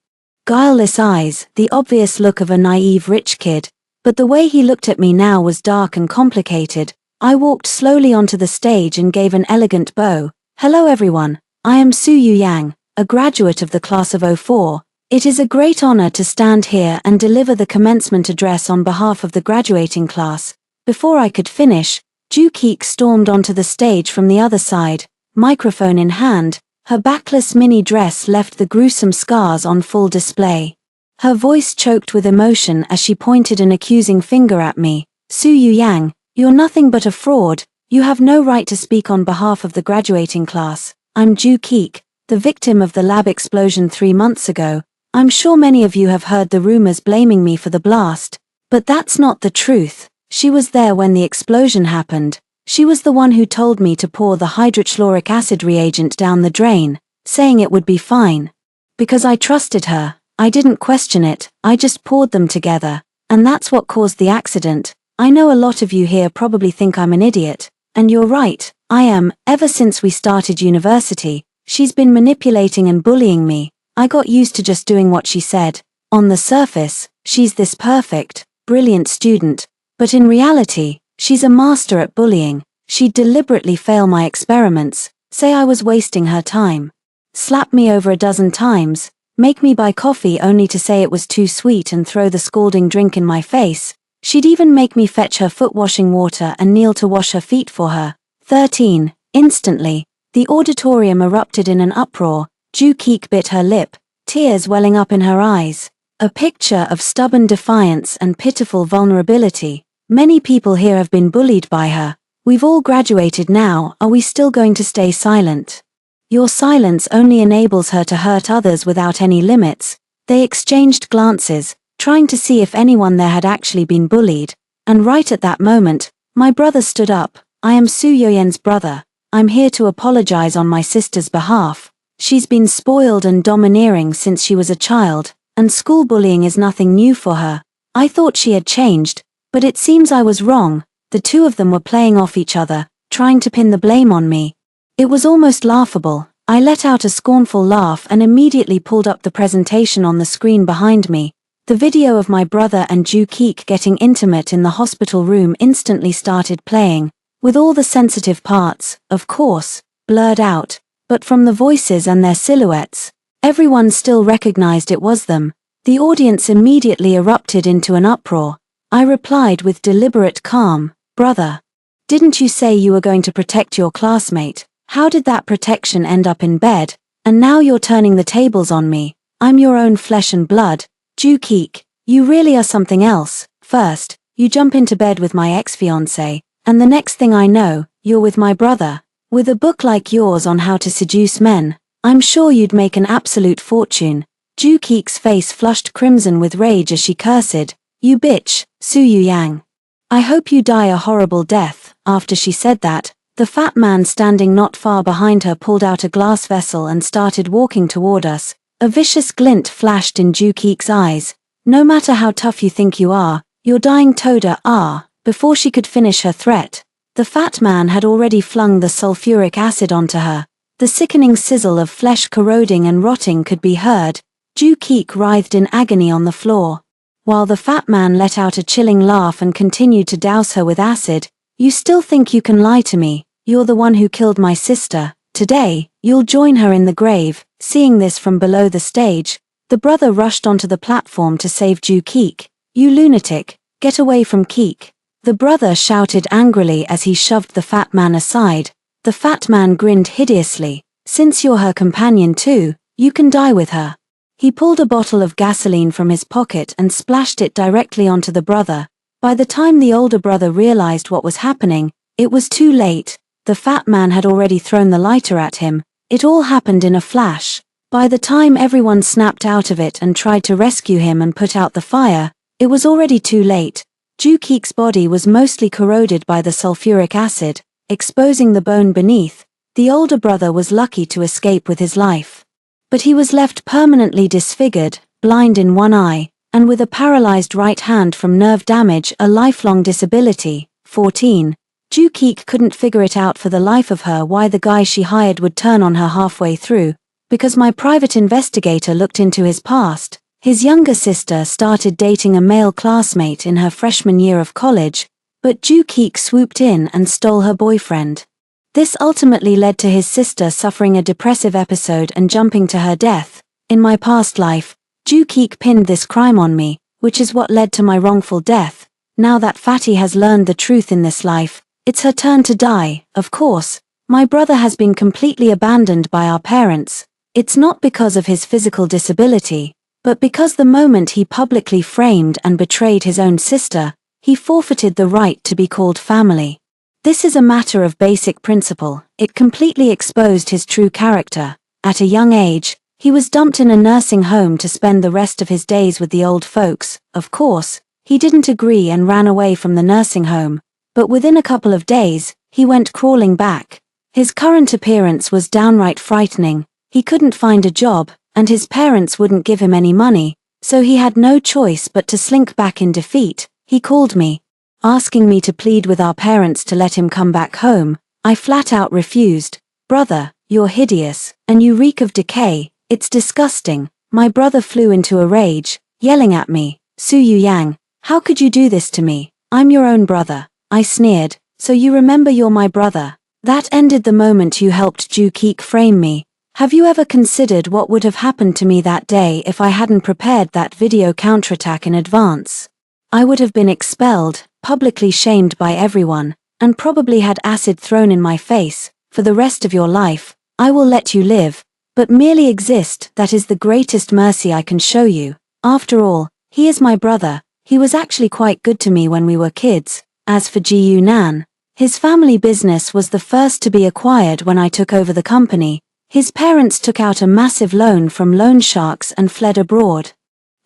guileless eyes, the obvious look of a naive rich kid, but the way he looked at me now was dark and complicated. I walked slowly onto the stage and gave an elegant bow. Hello everyone, I am Su Yu Yang, a graduate of the class of '04. It is a great honor to stand here and deliver the commencement address on behalf of the graduating class. Before I could finish, Ju Keek stormed onto the stage from the other side, microphone in hand. Her backless mini dress left the gruesome scars on full display. Her voice choked with emotion as she pointed an accusing finger at me. Su Yu Yang, you're nothing but a fraud. You have no right to speak on behalf of the graduating class. I'm Ju Keek, the victim of the lab explosion 3 months ago. I'm sure many of you have heard the rumors blaming me for the blast. But that's not the truth. She was there when the explosion happened. She was the one who told me to pour the hydrochloric acid reagent down the drain, saying it would be fine. Because I trusted her, I didn't question it, I just poured them together, and that's what caused the accident. I know a lot of you here probably think I'm an idiot, and you're right, I am. Ever since we started university, she's been manipulating and bullying me. I got used to just doing what she said. On the surface, she's this perfect, brilliant student, but in reality, she's a master at bullying. She'd deliberately fail my experiments, say I was wasting her time, slap me over a dozen times, make me buy coffee only to say it was too sweet and throw the scalding drink in my face. She'd even make me fetch her foot washing water and kneel to wash her feet for her. 13. Instantly, the auditorium erupted in an uproar. Ju Keek bit her lip, tears welling up in her eyes. A picture of stubborn defiance and pitiful vulnerability. Many people here have been bullied by her. We've all graduated now, are we still going to stay silent? Your silence only enables her to hurt others without any limits. They exchanged glances, trying to see if anyone there had actually been bullied, and right at that moment, my brother stood up. I am Su Yoyen's brother. I'm here to apologize on my sister's behalf. She's been spoiled and domineering since she was a child, and school bullying is nothing new for her. I thought she had changed, but it seems I was wrong. The two of them were playing off each other, trying to pin the blame on me. It was almost laughable. I let out a scornful laugh and immediately pulled up the presentation on the screen behind me. The video of my brother and Ju Keek getting intimate in the hospital room instantly started playing, with all the sensitive parts, of course, blurred out, but from the voices and their silhouettes, everyone still recognized it was them. The audience immediately erupted into an uproar. I replied with deliberate calm, brother, didn't you say you were going to protect your classmate? How did that protection end up in bed? And now you're turning the tables on me. I'm your own flesh and blood. Ju Keek, you really are something else. First, you jump into bed with my ex-fiancé, and the next thing I know, you're with my brother. With a book like yours on how to seduce men, I'm sure you'd make an absolute fortune. Ju Keek's face flushed crimson with rage as she cursed, you bitch, Su Yu Yang. I hope you die a horrible death. After she said that, the fat man standing not far behind her pulled out a glass vessel and started walking toward us. A vicious glint flashed in Ju Keek's eyes. No matter how tough you think you are, you're dying Toda. Before she could finish her threat, the fat man had already flung the sulfuric acid onto her. The sickening sizzle of flesh corroding and rotting could be heard. Ju Keek writhed in agony on the floor, while the fat man let out a chilling laugh and continued to douse her with acid. You still think you can lie to me? You're the one who killed my sister. Today, you'll join her in the grave. Seeing this from below the stage, the brother rushed onto the platform to save Ju Keek. You lunatic, get away from Keek. The brother shouted angrily as he shoved the fat man aside. The fat man grinned hideously. Since you're her companion too, you can die with her. He pulled a bottle of gasoline from his pocket and splashed it directly onto the brother. By the time the older brother realized what was happening, it was too late. The fat man had already thrown the lighter at him. It all happened in a flash. By the time everyone snapped out of it and tried to rescue him and put out the fire, it was already too late. Ju Keek's body was mostly corroded by the sulfuric acid, exposing the bone beneath. The older brother was lucky to escape with his life, but he was left permanently disfigured, blind in one eye. and with a paralyzed right hand from nerve damage, a lifelong disability. 14. Ju Keek couldn't figure it out for the life of her why the guy she hired would turn on her halfway through, because my private investigator looked into his past. His younger sister started dating a male classmate in her freshman year of college, but Ju Keek swooped in and stole her boyfriend. This ultimately led to his sister suffering a depressive episode and jumping to her death. In my past life, Ju Keek pinned this crime on me, which is what led to my wrongful death. Now that Fatty has learned the truth in this life, it's her turn to die. Of course, my brother has been completely abandoned by our parents. It's not because of his physical disability, but because the moment he publicly framed and betrayed his own sister, he forfeited the right to be called family. This is a matter of basic principle. It completely exposed his true character. At a young age, he was dumped in a nursing home to spend the rest of his days with the old folks. Of course, he didn't agree and ran away from the nursing home, but within a couple of days, he went crawling back. His current appearance was downright frightening. He couldn't find a job, and his parents wouldn't give him any money, so he had no choice but to slink back in defeat. He called me, asking me to plead with our parents to let him come back home. I flat out refused. Brother, you're hideous, and you reek of decay. It's disgusting. My brother flew into a rage, yelling at me, Su Yu Yang, how could you do this to me? I'm your own brother. I sneered, so you remember you're my brother. That ended the moment you helped Ju Keek frame me. Have you ever considered what would have happened to me that day if I hadn't prepared that video counterattack in advance? I would have been expelled, publicly shamed by everyone, and probably had acid thrown in my face. For the rest of your life, I will let you live, but merely exist. That is the greatest mercy I can show you. After all, he is my brother. He was actually quite good to me when we were kids. As for Ji Nan, his family business was the first to be acquired when I took over the company. His parents took out a massive loan from loan sharks and fled abroad,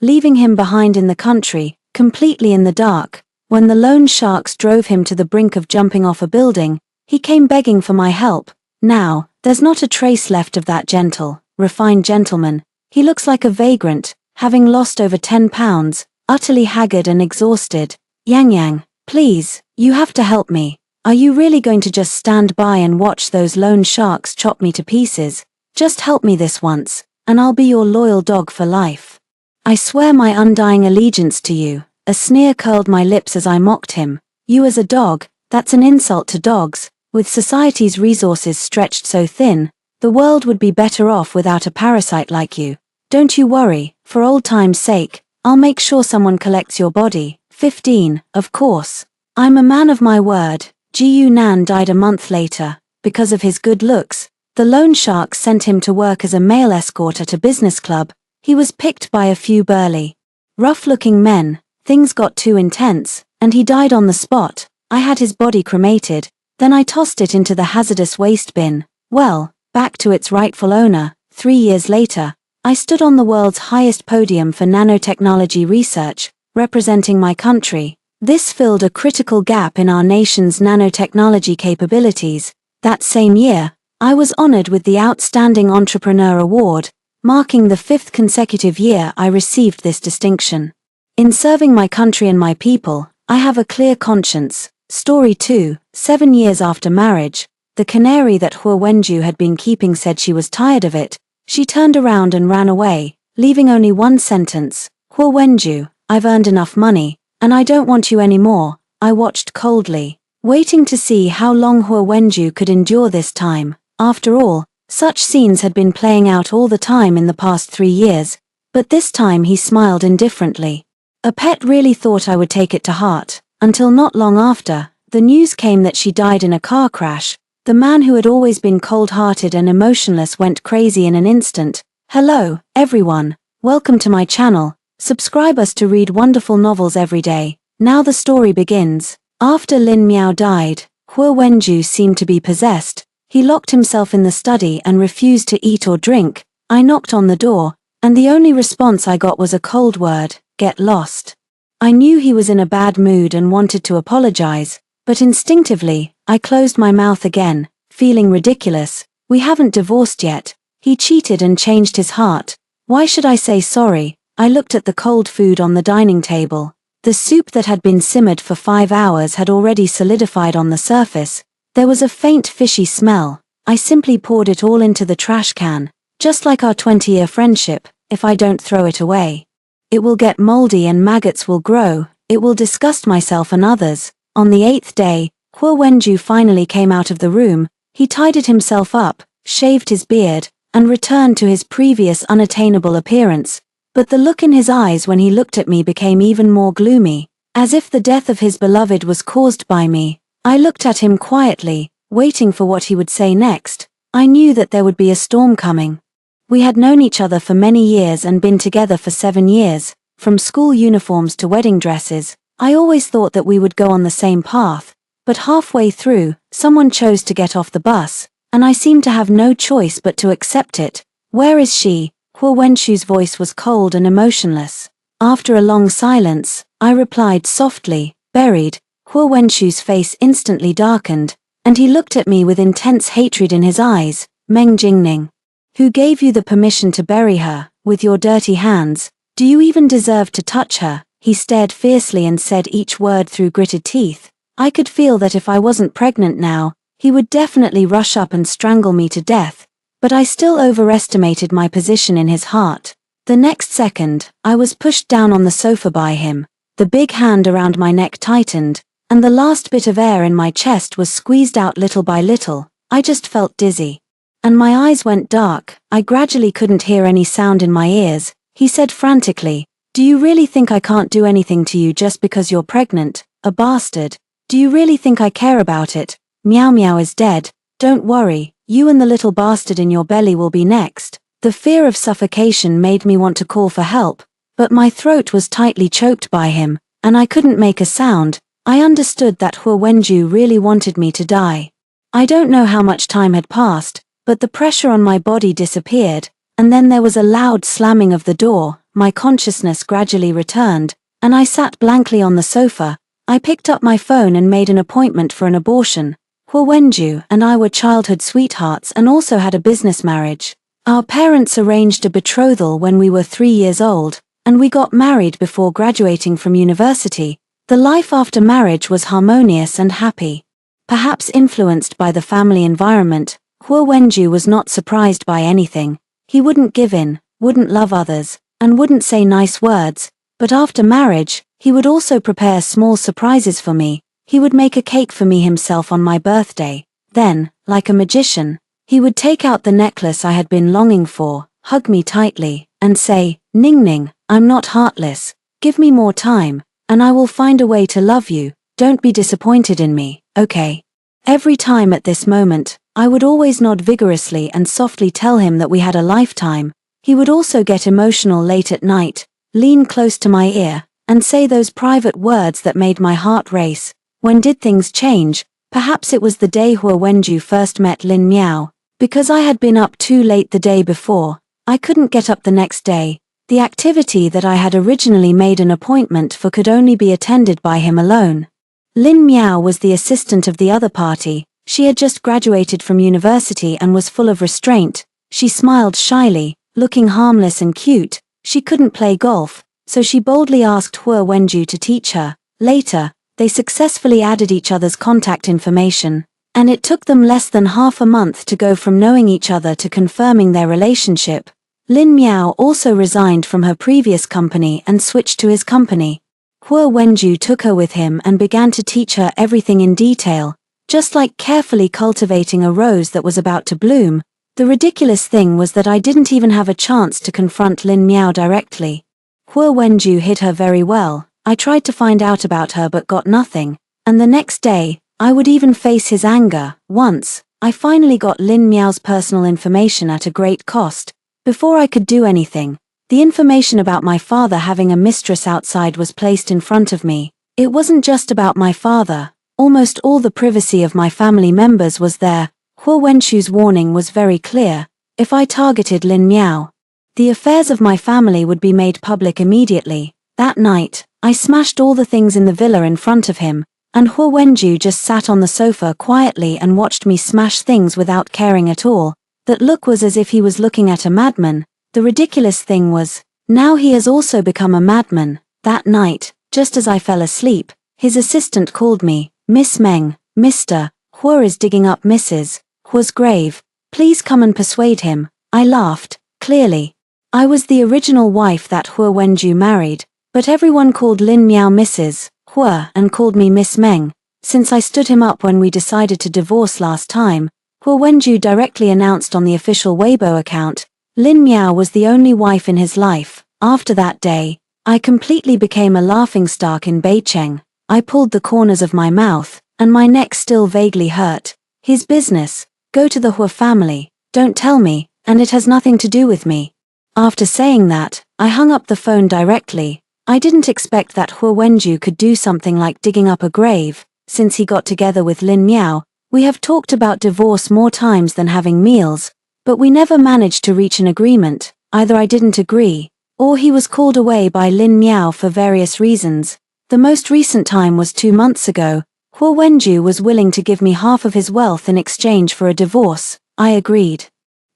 leaving him behind in the country, completely in the dark. When the loan sharks drove him to the brink of jumping off a building, he came begging for my help. Now, there's not a trace left of that gentle, refined gentleman. He looks like a vagrant, having lost over 10 pounds, utterly haggard and exhausted. Yang Yang, please, you have to help me. Are you really going to just stand by and watch those loan sharks chop me to pieces? Just help me this once, and I'll be your loyal dog for life. I swear my undying allegiance to you. A sneer curled my lips as I mocked him. You as a dog, that's an insult to dogs. With society's resources stretched so thin, the world would be better off without a parasite like you. Don't you worry, for old time's sake, I'll make sure someone collects your body. 15, of course. I'm a man of my word. Ji Nan died a month later. Because of his good looks, the loan sharks sent him to work as a male escort at a business club. He was picked by a few burly, rough-looking men. Things got too intense, and he died on the spot. I had his body cremated, then I tossed it into the hazardous waste bin. Well, back to its rightful owner. 3 years later, I stood on the world's highest podium for nanotechnology research, representing my country. This filled a critical gap in our nation's nanotechnology capabilities. That same year, I was honored with the Outstanding Entrepreneur Award, marking the 5th consecutive year I received this distinction. In serving my country and my people, I have a clear conscience. Story 2, 7 years after marriage, the canary that Hua Wenju had been keeping said she was tired of it. She turned around and ran away, leaving only one sentence. Hua Wenju, I've earned enough money, and I don't want you anymore. I watched coldly, waiting to see how long Hua Wenju could endure this time. After all, such scenes had been playing out all the time in the past 3 years, but this time he smiled indifferently. A pet really thought I would take it to heart, until not long after, the news came that she died in a car crash. The man who had always been cold-hearted and emotionless went crazy in an instant. Hello, everyone. Welcome to my channel. Subscribe us to read wonderful novels every day. Now the story begins. After Lin Miao died, Hua Wenju seemed to be possessed. He locked himself in the study and refused to eat or drink. I knocked on the door, and the only response I got was a cold word, "Get lost." I knew he was in a bad mood and wanted to apologize, but instinctively, I closed my mouth again, feeling ridiculous. We haven't divorced yet. He cheated and changed his heart. Why should I say sorry? I looked at the cold food on the dining table. The soup that had been simmered for 5 hours had already solidified on the surface. There was a faint fishy smell. I simply poured it all into the trash can. Just like our 20-year friendship, if I don't throw it away, it will get moldy and maggots will grow. It will disgust myself and others. On the 8th day, Huo Wenju finally came out of the room. He tidied himself up, shaved his beard, and returned to his previous unattainable appearance. But the look in his eyes when he looked at me became even more gloomy, as if the death of his beloved was caused by me. I looked at him quietly, waiting for what he would say next. I knew that there would be a storm coming. We had known each other for many years and been together for 7 years, from school uniforms to wedding dresses. I always thought that we would go on the same path, but halfway through, someone chose to get off the bus, and I seemed to have no choice but to accept it. "Where is she?" Huo Wenju's voice was cold and emotionless. After a long silence, I replied softly, "Buried." Huo Wenju's face instantly darkened, and he looked at me with intense hatred in his eyes. "Meng Jingning, who gave you the permission to bury her, with your dirty hands? Do you even deserve to touch her?" He stared fiercely and said each word through gritted teeth. I could feel that if I wasn't pregnant now, he would definitely rush up and strangle me to death, but I still overestimated my position in his heart. The next second, I was pushed down on the sofa by him. The big hand around my neck tightened, and the last bit of air in my chest was squeezed out little by little. I just felt dizzy, and my eyes went dark. I gradually couldn't hear any sound in my ears. He said frantically, "Do you really think I can't do anything to you just because you're pregnant? A bastard. Do you really think I care about it? Meow Meow is dead. Don't worry, you and the little bastard in your belly will be next." The fear of suffocation made me want to call for help, but my throat was tightly choked by him, and I couldn't make a sound. I understood that Huo Wenju really wanted me to die. I don't know how much time had passed, but the pressure on my body disappeared, and then there was a loud slamming of the door. My consciousness gradually returned, and I sat blankly on the sofa. I picked up my phone and made an appointment for an abortion. Huo Wenju and I were childhood sweethearts and also had a business marriage. Our parents arranged a betrothal when we were 3 years old, and we got married before graduating from university. The life after marriage was harmonious and happy. Perhaps influenced by the family environment, Huo Wenju was not surprised by anything. He wouldn't give in, wouldn't love others, and wouldn't say nice words, but after marriage, he would also prepare small surprises for me. He would make a cake for me himself on my birthday. Then, like a magician, he would take out the necklace I had been longing for, hug me tightly, and say, "Ning Ning, I'm not heartless. Give me more time, and I will find a way to love you. Don't be disappointed in me, okay?" Every time at this moment, I would always nod vigorously and softly tell him that we had a lifetime. He would also get emotional late at night, lean close to my ear, and say those private words that made my heart race. When did things change? Perhaps it was the day Huo Wenju first met Lin Miao. Because I had been up too late the day before, I couldn't get up the next day. The activity that I had originally made an appointment for could only be attended by him alone. Lin Miao was the assistant of the other party. She had just graduated from university and was full of restraint. She smiled shyly, looking harmless and cute. She couldn't play golf, so she boldly asked Huo Wenju to teach her. Later, they successfully added each other's contact information, and it took them less than half a month to go from knowing each other to confirming their relationship. Lin Miao also resigned from her previous company and switched to his company. Huo Wenju took her with him and began to teach her everything in detail, just like carefully cultivating a rose that was about to bloom. The ridiculous thing was that I didn't even have a chance to confront Lin Miao directly. Huo Wenju hid her very well. I tried to find out about her but got nothing, and the next day, I would even face his anger. Once, I finally got Lin Miao's personal information at a great cost. Before I could do anything, the information about my father having a mistress outside was placed in front of me. It wasn't just about my father. Almost all the privacy of my family members was there. Huo Wenju's warning was very clear. If I targeted Lin Miao, the affairs of my family would be made public immediately. That night, I smashed all the things in the villa in front of him, and Huo Wenju just sat on the sofa quietly and watched me smash things without caring at all. That look was as if he was looking at a madman. The ridiculous thing was, Now he has also become a madman. That night, just as I fell asleep, his assistant called me, Miss Meng, Mr. Hua is digging up Mrs. Hua's grave. Please come and persuade him. I laughed, clearly. I was the original wife that Hua Wenju married, but everyone called Lin Miao Mrs. Hua and called me Miss Meng. Since I stood him up when we decided to divorce last time, Hua Wenju directly announced on the official Weibo account, Lin Miao was the only wife in his life. After that day, I completely became a laughingstock in Beicheng. I pulled the corners of my mouth, and my neck still vaguely hurt. His business, go to the Hua family, don't tell me, and it has nothing to do with me. After saying that, I hung up the phone directly. I didn't expect that Hua Wenju could do something like digging up a grave. Since he got together with Lin Miao, we have talked about divorce more times than having meals, but we never managed to reach an agreement. Either I didn't agree, or he was called away by Lin Miao for various reasons. The most recent time was 2 months ago. Hua Wenju was willing to give me half of his wealth in exchange for a divorce. I agreed.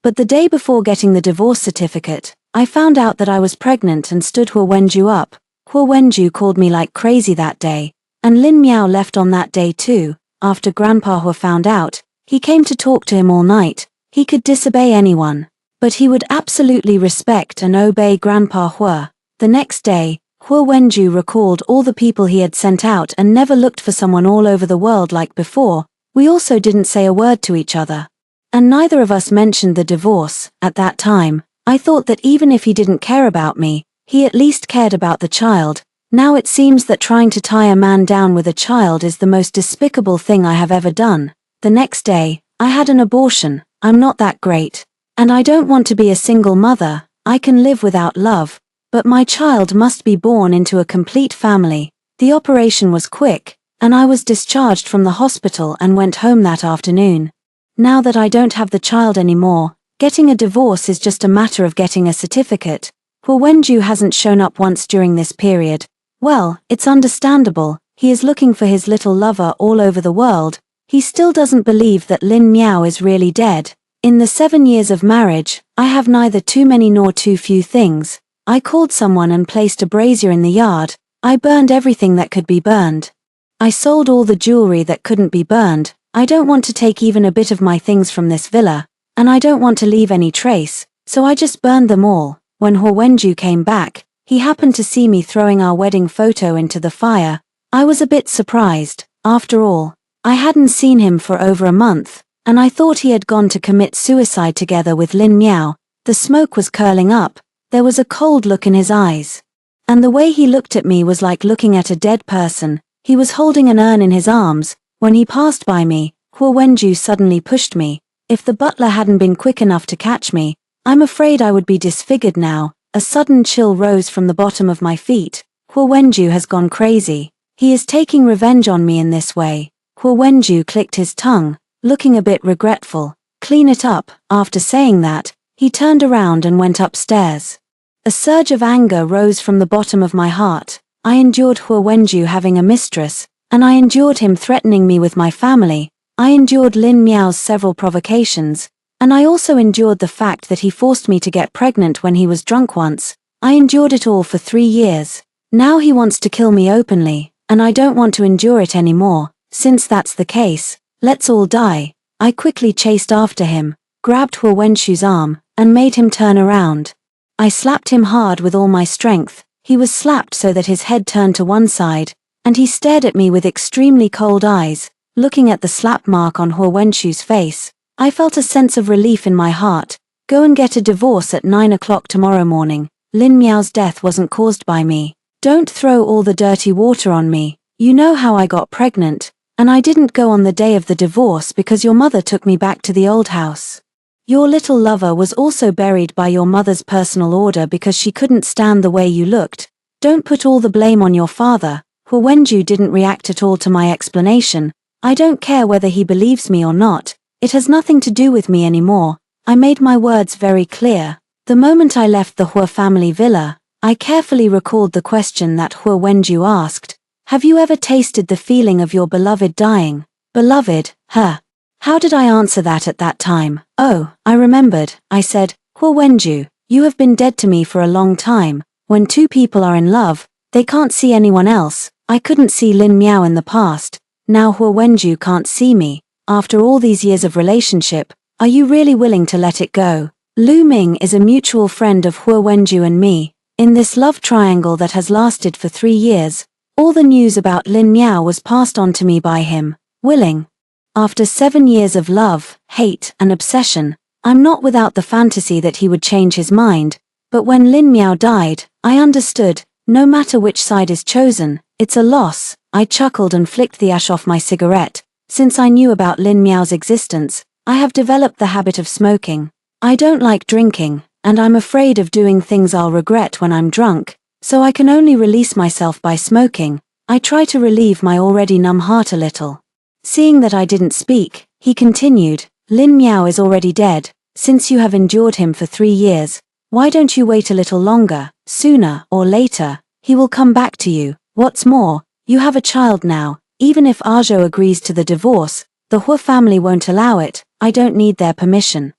But the day before getting the divorce certificate, I found out that I was pregnant and stood Hua Wenju up. Hua Wenju called me like crazy that day, and Lin Miao left on that day too. After Grandpa Hua found out, he came to talk to him all night. He could disobey anyone, but he would absolutely respect and obey Grandpa Hua. The next day, Hua Wenju recalled all the people he had sent out and never looked for someone all over the world like before. We also didn't say a word to each other. And neither of us mentioned the divorce. At that time, I thought that even if he didn't care about me, he at least cared about the child. Now it seems that trying to tie a man down with a child is the most despicable thing I have ever done. The next day, I had an abortion. I'm not that great. And I don't want to be a single mother. I can live without love. But my child must be born into a complete family. The operation was quick, and I was discharged from the hospital and went home that afternoon. Now that I don't have the child anymore, getting a divorce is just a matter of getting a certificate. Hua Wenju hasn't shown up once during this period. Well, it's understandable. He is looking for his little lover all over the world. He still doesn't believe that Lin Miao is really dead. In the 7 years of marriage, I have neither too many nor too few things. I called someone and placed a brazier in the yard. I burned everything that could be burned. I sold all the jewelry that couldn't be burned. I don't want to take even a bit of my things from this villa, and I don't want to leave any trace, so I just burned them all. When Hua Wenju came back, he happened to see me throwing our wedding photo into the fire. I was a bit surprised. After all, I hadn't seen him for over a month, and I thought he had gone to commit suicide together with Lin Miao. The smoke was curling up. There was a cold look in his eyes. And the way he looked at me was like looking at a dead person. He was holding an urn in his arms. When he passed by me, Hua Wenju suddenly pushed me. If the butler hadn't been quick enough to catch me, I'm afraid I would be disfigured now. A sudden chill rose from the bottom of my feet. Hua Wenju has gone crazy. He is taking revenge on me in this way. Hua Wenju clicked his tongue, looking a bit regretful. Clean it up. After saying that, he turned around and went upstairs. A surge of anger rose from the bottom of my heart. I endured Hua Wenju having a mistress, and I endured him threatening me with my family. I endured Lin Miao's several provocations, and I also endured the fact that he forced me to get pregnant when he was drunk once. I endured it all for 3 years. Now he wants to kill me openly, and I don't want to endure it anymore. Since that's the case, let's all die. I quickly chased after him, grabbed Hua Wenju's arm, and made him turn around. I slapped him hard with all my strength. He was slapped so that his head turned to one side, and he stared at me with extremely cold eyes. Looking at the slap mark on Hua Wenju's face, I felt a sense of relief in my heart. Go and get a divorce at 9 o'clock tomorrow morning. Lin Miao's death wasn't caused by me. Don't throw all the dirty water on me. You know how I got pregnant, and I didn't go on the day of the divorce because your mother took me back to the old house. Your little lover was also buried by your mother's personal order because she couldn't stand the way you looked. Don't put all the blame on your father. Hua Wenju didn't react at all to my explanation. I don't care whether he believes me or not. It has nothing to do with me anymore. I made my words very clear. The moment I left the Hua family villa, I carefully recalled the question that Hua Wenju asked. Have you ever tasted the feeling of your beloved dying? Beloved, her. How did I answer that at that time? Oh, I remembered. I said, Hua Wenju, You have been dead to me for a long time. When two people are in love, they can't see anyone else. I couldn't see Lin Miao in the past. Now He Wenju can't see me. After all these years of relationship, are you really willing to let it go? Lu Ming is a mutual friend of He Wenju and me. In this love triangle that has lasted for 3 years, all the news about Lin Miao was passed on to me by him, willing. After 7 years of love, hate, and obsession, I'm not without the fantasy that he would change his mind, but when Lin Miao died, I understood, no matter which side is chosen, it's a loss. I chuckled and flicked the ash off my cigarette. Since I knew about Lin Miao's existence, I have developed the habit of smoking. I don't like drinking, and I'm afraid of doing things I'll regret when I'm drunk, so I can only release myself by smoking. I try to relieve my already numb heart a little. Seeing that I didn't speak, he continued, Lin Miao is already dead. Since you have endured him for 3 years, why don't you wait a little longer? Sooner or later, he will come back to you. What's more, you have a child now. Even if Arjo agrees to the divorce, the He family won't allow it. I don't need their permission.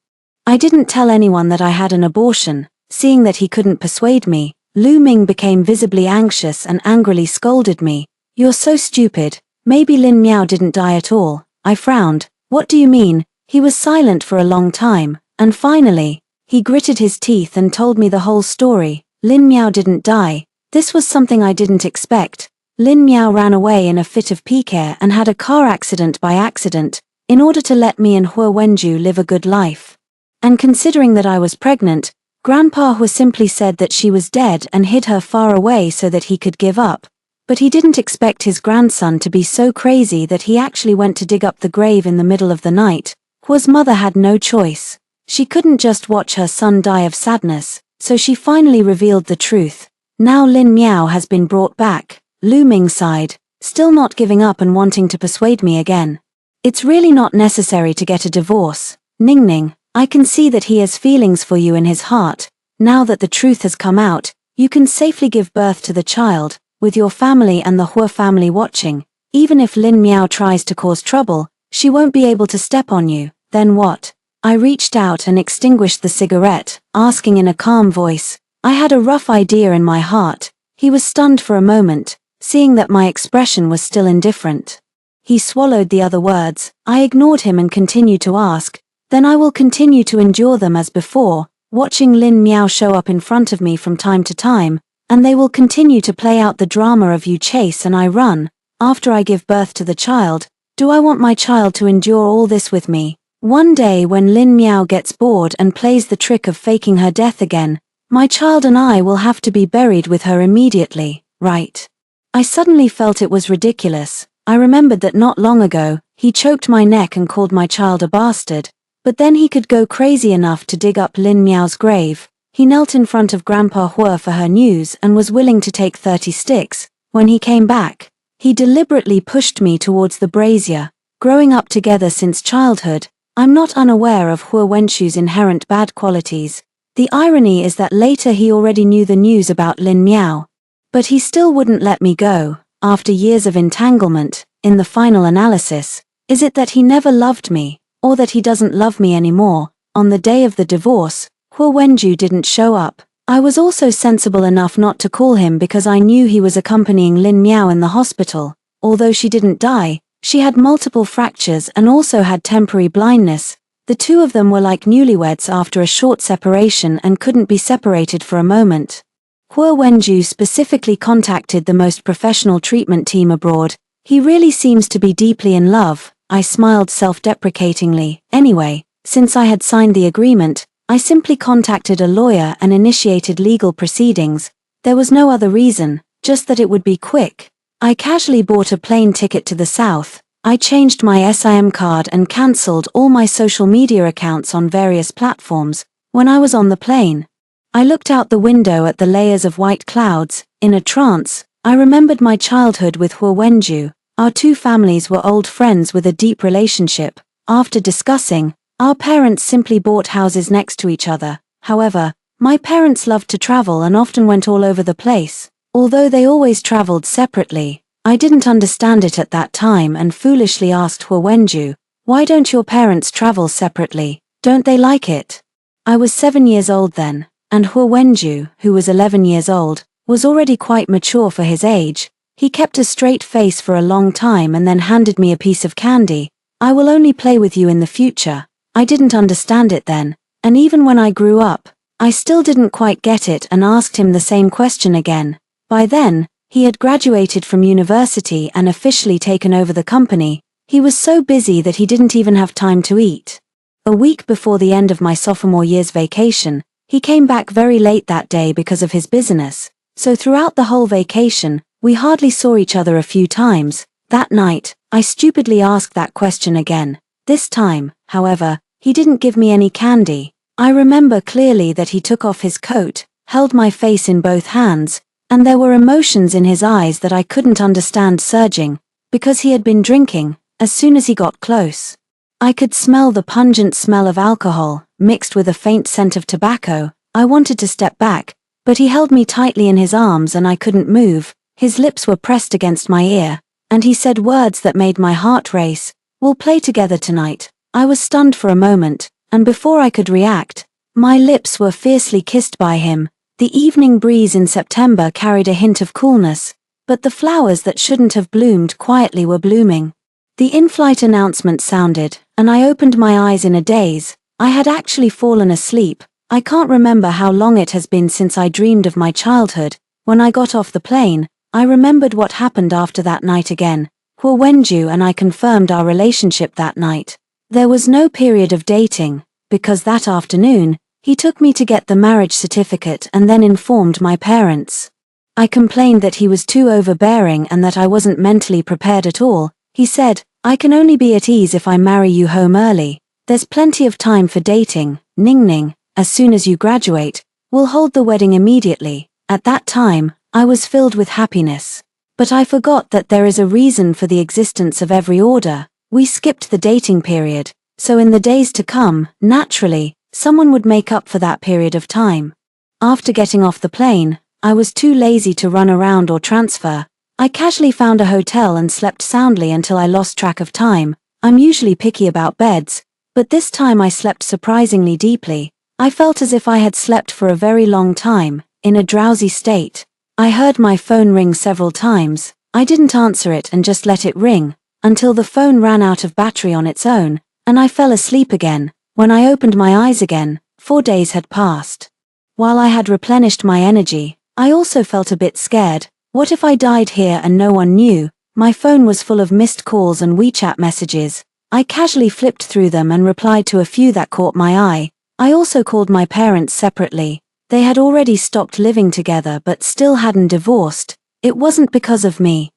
I didn't tell anyone that I had an abortion. Seeing that he couldn't persuade me, Lu Ming became visibly anxious and angrily scolded me. You're so stupid. Maybe Lin Miao didn't die at all. I frowned. What do you mean? He was silent for a long time, and finally, he gritted his teeth and told me the whole story. Lin Miao didn't die. This was something I didn't expect. Lin Miao ran away in a fit of pique and had a car accident by accident, in order to let me and He Wenju live a good life. And considering that I was pregnant, Grandpa He simply said that she was dead and hid her far away so that he could give up. But he didn't expect his grandson to be so crazy that he actually went to dig up the grave in the middle of the night. He's mother had no choice. She couldn't just watch her son die of sadness, so she finally revealed the truth. Now Lin Miao has been brought back. Lu Ming sighed, still not giving up and wanting to persuade me again. It's really not necessary to get a divorce. Ningning, I can see that he has feelings for you in his heart. Now that the truth has come out, you can safely give birth to the child, with your family and the He family watching. Even if Lin Miao tries to cause trouble, she won't be able to step on you. Then what? I reached out and extinguished the cigarette, asking in a calm voice. I had a rough idea in my heart. He was stunned for a moment, seeing that my expression was still indifferent. He swallowed the other words. I ignored him and continued to ask, then I will continue to endure them as before, watching Lin Miao show up in front of me from time to time, and they will continue to play out the drama of you chase and I run. After I give birth to the child, do I want my child to endure all this with me? One day when Lin Miao gets bored and plays the trick of faking her death again, my child and I will have to be buried with her immediately, right? I suddenly felt it was ridiculous. I remembered that not long ago, he choked my neck and called my child a bastard, but then he could go crazy enough to dig up Lin Miao's grave. He knelt in front of Grandpa He for her news and was willing to take 30 sticks. When he came back, he deliberately pushed me towards the brazier. Growing up together since childhood, I'm not unaware of He Wenju's inherent bad qualities. The irony is that later he already knew the news about Lin Miao. But he still wouldn't let me go. After years of entanglement, in the final analysis, is it that he never loved me, or that he doesn't love me anymore? On the day of the divorce, He Wenju didn't show up. I was also sensible enough not to call him because I knew he was accompanying Lin Miao in the hospital. Although she didn't die, she had multiple fractures and also had temporary blindness. The two of them were like newlyweds after a short separation and couldn't be separated for a moment. He Wenju specifically contacted the most professional treatment team abroad. He really seems to be deeply in love. I smiled self-deprecatingly. Anyway, since I had signed the agreement, I simply contacted a lawyer and initiated legal proceedings. There was no other reason, just that it would be quick. I casually bought a plane ticket to the south. I changed my SIM card and cancelled all my social media accounts on various platforms. When I was on the plane, I looked out the window at the layers of white clouds. In a trance, I remembered my childhood with He Wenju. Our two families were old friends with a deep relationship. After discussing, our parents simply bought houses next to each other. However, my parents loved to travel and often went all over the place. Although they always traveled separately, I didn't understand it at that time and foolishly asked He Wenju, why don't your parents travel separately? Don't they like it? I was 7 years old then. and Huo Wenju, who was 11 years old, was already quite mature for his age. He kept a straight face for a long time and then handed me a piece of candy. "I will only play with you in the future." I didn't understand it then, and even when I grew up, I still didn't quite get it and asked him the same question again. By then, he had graduated from university and officially taken over the company. He was so busy that he didn't even have time to eat. A week before the end of my sophomore year's vacation, he came back very late that day because of his business, so throughout the whole vacation, we hardly saw each other a few times. That night, I stupidly asked that question again. This time, however, he didn't give me any candy. I remember clearly that he took off his coat, held my face in both hands, and there were emotions in his eyes that I couldn't understand surging, because he had been drinking. As soon as he got close, I could smell the pungent smell of alcohol, mixed with a faint scent of tobacco. I wanted to step back, but he held me tightly in his arms and I couldn't move. His lips were pressed against my ear, and he said words that made my heart race. "We'll play together tonight." I was stunned for a moment, and before I could react, my lips were fiercely kissed by him. The evening breeze in September carried a hint of coolness, but the flowers that shouldn't have bloomed quietly were blooming. The in-flight announcement sounded, and I opened my eyes in a daze. I had actually fallen asleep. I can't remember how long it has been since I dreamed of my childhood. When I got off the plane, I remembered what happened after that night again. Huo Wenju and I confirmed our relationship that night. There was no period of dating, because that afternoon, he took me to get the marriage certificate and then informed my parents. I complained that he was too overbearing and that I wasn't mentally prepared at all. He said, "I can only be at ease if I marry you home early. There's plenty of time for dating, Ningning. As soon as you graduate, we'll hold the wedding immediately." At that time, I was filled with happiness. But I forgot that there is a reason for the existence of every order. We skipped the dating period, so in the days to come, naturally, someone would make up for that period of time. After getting off the plane, I was too lazy to run around or transfer. I casually found a hotel and slept soundly until I lost track of time. I'm usually picky about beds, but this time I slept surprisingly deeply. I felt as if I had slept for a very long time, in a drowsy state. I heard my phone ring several times. I didn't answer it and just let it ring, until the phone ran out of battery on its own, and I fell asleep again. When I opened my eyes again, 4 days had passed. While I had replenished my energy, I also felt a bit scared. What if I died here and no one knew? My phone was full of missed calls and WeChat messages. I casually flipped through them and replied to a few that caught my eye. I also called my parents separately. They had already stopped living together but still hadn't divorced. It wasn't because of me.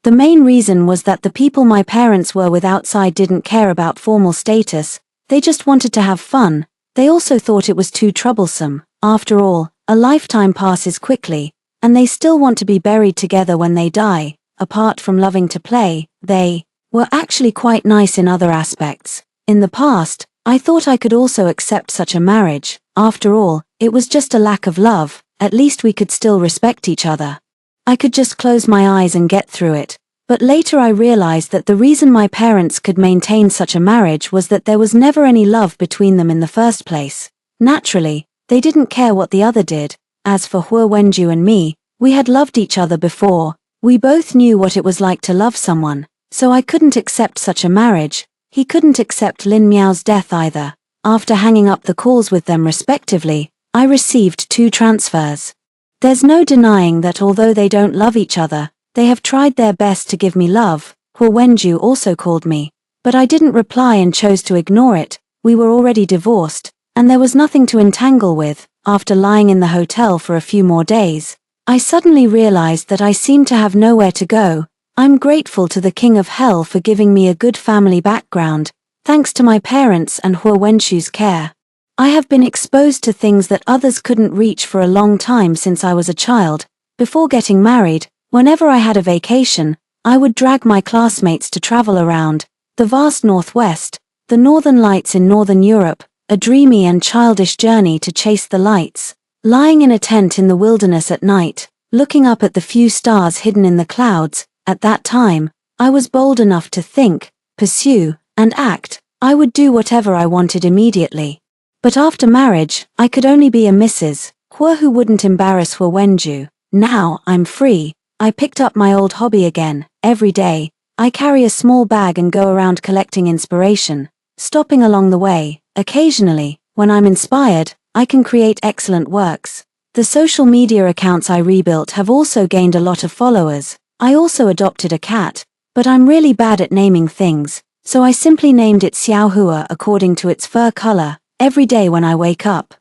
The main reason was that the people my parents were with outside didn't care about formal status. They just wanted to have fun. They also thought it was too troublesome. After all, a lifetime passes quickly, and they still want to be buried together when they die. Apart from loving to play, they were actually quite nice in other aspects. In the past, I thought I could also accept such a marriage. After all, it was just a lack of love. At least we could still respect each other. I could just close my eyes and get through it. But later I realized that the reason my parents could maintain such a marriage was that there was never any love between them in the first place. Naturally, they didn't care what the other did. As for Huo Wenju and me, we had loved each other before. We both knew what it was like to love someone, so I couldn't accept such a marriage. He couldn't accept Lin Miao's death either. After hanging up the calls with them respectively, I received 2 transfers. There's no denying that although they don't love each other, they have tried their best to give me love. Huo Wenju also called me, but I didn't reply and chose to ignore it. We were already divorced, and there was nothing to entangle with. After lying in the hotel for a few more days, I suddenly realized that I seemed to have nowhere to go. I'm grateful to the King of Hell for giving me a good family background, thanks to my parents and Huo Wenju's care. I have been exposed to things that others couldn't reach for a long time since I was a child. Before getting married, whenever I had a vacation, I would drag my classmates to travel around the vast Northwest, the Northern Lights in Northern Europe, a dreamy and childish journey to chase the lights. Lying in a tent in the wilderness at night, looking up at the few stars hidden in the clouds. At that time, I was bold enough to think, pursue, and act. I would do whatever I wanted immediately. But after marriage, I could only be a Mrs. Hua who wouldn't embarrass Hua Wenju. Now, I'm free. I picked up my old hobby again. Every day, I carry a small bag and go around collecting inspiration, stopping along the way. Occasionally, when I'm inspired, I can create excellent works. The social media accounts I rebuilt have also gained a lot of followers. I also adopted a cat, but I'm really bad at naming things, so I simply named it Xiaohua according to its fur color. Every day when I wake up,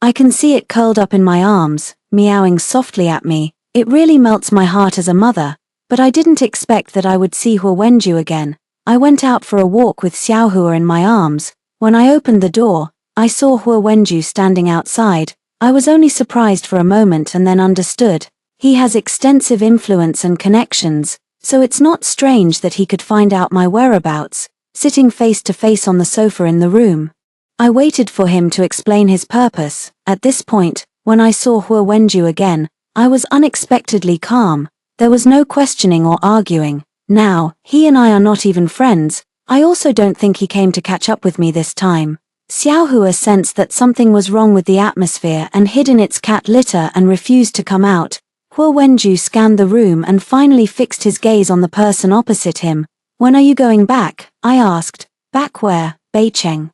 I can see it curled up in my arms, meowing softly at me. It really melts my heart as a mother, but I didn't expect that I would see Hua Wenju again. I went out for a walk with Xiaohua in my arms. When I opened the door, I saw Hua Wenju standing outside. I was only surprised for a moment and then understood. He has extensive influence and connections, so it's not strange that he could find out my whereabouts, sitting face to face on the sofa in the room. I waited for him to explain his purpose. At this point, when I saw Hua Wenju again, I was unexpectedly calm. There was no questioning or arguing. Now, he and I are not even friends. I also don't think he came to catch up with me this time. Xiaohua sensed that something was wrong with the atmosphere and hid in its cat litter and refused to come out. Hua Wenju scanned the room and finally fixed his gaze on the person opposite him. When are you going back? I asked. Back where? Beicheng.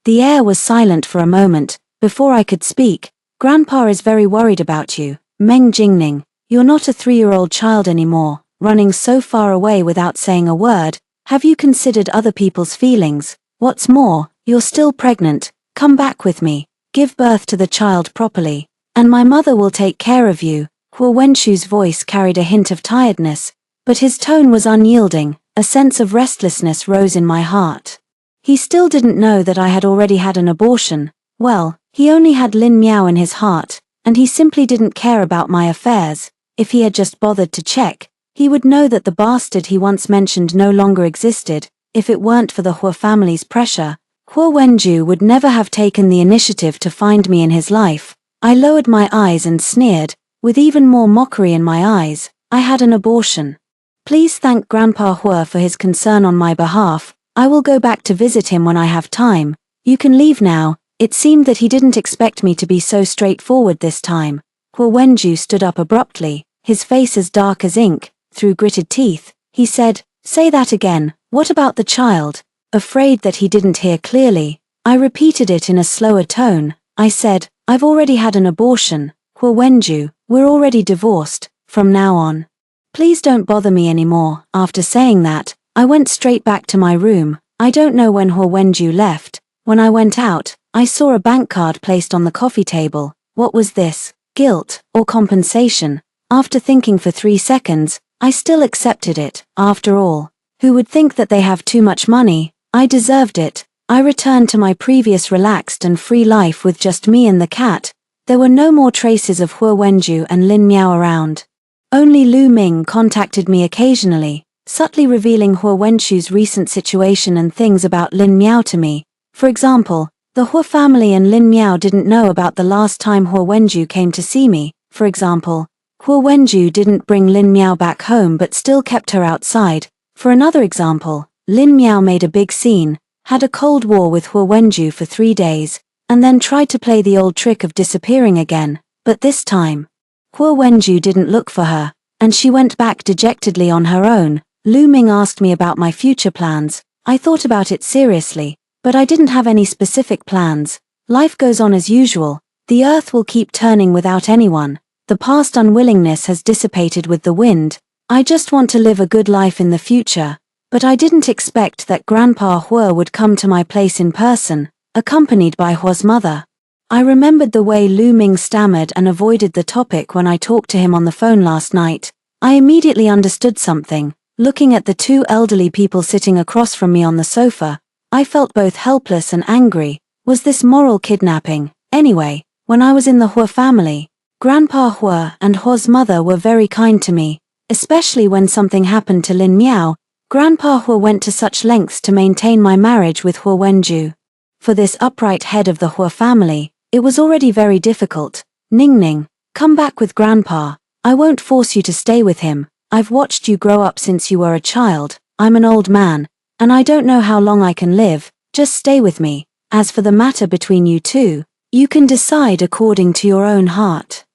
The air was silent for a moment. Before I could speak, Grandpa is very worried about you. Meng Jingning, you're not a 3-year-old child anymore, running so far away without saying a word. Have you considered other people's feelings? What's more, you're still pregnant. Come back with me. Give birth to the child properly, and my mother will take care of you. Hua Wenju's voice carried a hint of tiredness, but his tone was unyielding. A sense of restlessness rose in my heart. He still didn't know that I had already had an abortion. Well, he only had Lin Miao in his heart, and he simply didn't care about my affairs. If he had just bothered to check, he would know that the bastard he once mentioned no longer existed. If it weren't for the Hua family's pressure, Hua Wenju would never have taken the initiative to find me in his life. I lowered my eyes and sneered, with even more mockery in my eyes. I had an abortion. Please thank Grandpa Hua for his concern on my behalf. I will go back to visit him when I have time. You can leave now. It seemed that he didn't expect me to be so straightforward this time. Hua Wenju stood up abruptly, his face as dark as ink. Through gritted teeth, he said, "Say that again. What about the child?" Afraid that he didn't hear clearly, I repeated it in a slower tone. I said, "I've already had an abortion. Hua Wenju, we're already divorced. From now on, please don't bother me anymore." After saying that, I went straight back to my room. I don't know when Hua Wenju left. When I went out, I saw a bank card placed on the coffee table. What was this? Guilt or compensation? After thinking for 3 seconds, I still accepted it. After all, who would think that they have too much money? I deserved it. I returned to my previous relaxed and free life with just me and the cat. There were no more traces of Hua Wenju and Lin Miao around. Only Lu Ming contacted me occasionally, subtly revealing Hua Wenju's recent situation and things about Lin Miao to me. For example, the Hua family and Lin Miao didn't know about the last time Hua Wenju came to see me. For example, Hua Wenju didn't bring Lin Miao back home but still kept her outside. For another example, Lin Miao made a big scene, had a cold war with Hua Wenju for 3 days, and then tried to play the old trick of disappearing again. But this time, Hua Wenju didn't look for her, and she went back dejectedly on her own. Lu Ming asked me about my future plans. I thought about it seriously, but I didn't have any specific plans. Life goes on as usual. The earth will keep turning without anyone. The past unwillingness has dissipated with the wind. I just want to live a good life in the future. But I didn't expect that Grandpa Hua would come to my place in person, accompanied by Hua's mother. I remembered the way Lu Ming stammered and avoided the topic when I talked to him on the phone last night. I immediately understood something. Looking at the 2 elderly people sitting across from me on the sofa, I felt both helpless and angry. Was this moral kidnapping? Anyway, when I was in the Hua family, Grandpa Hua and Hua's mother were very kind to me, especially when something happened to Lin Miao. Grandpa Hua went to such lengths to maintain my marriage with Hua Wenju. For this upright head of the Hua family, it was already very difficult. Ningning, come back with Grandpa. I won't force you to stay with him. I've watched you grow up since you were a child. I'm an old man, and I don't know how long I can live. Just stay with me. As for the matter between you two, You can decide according to your own heart.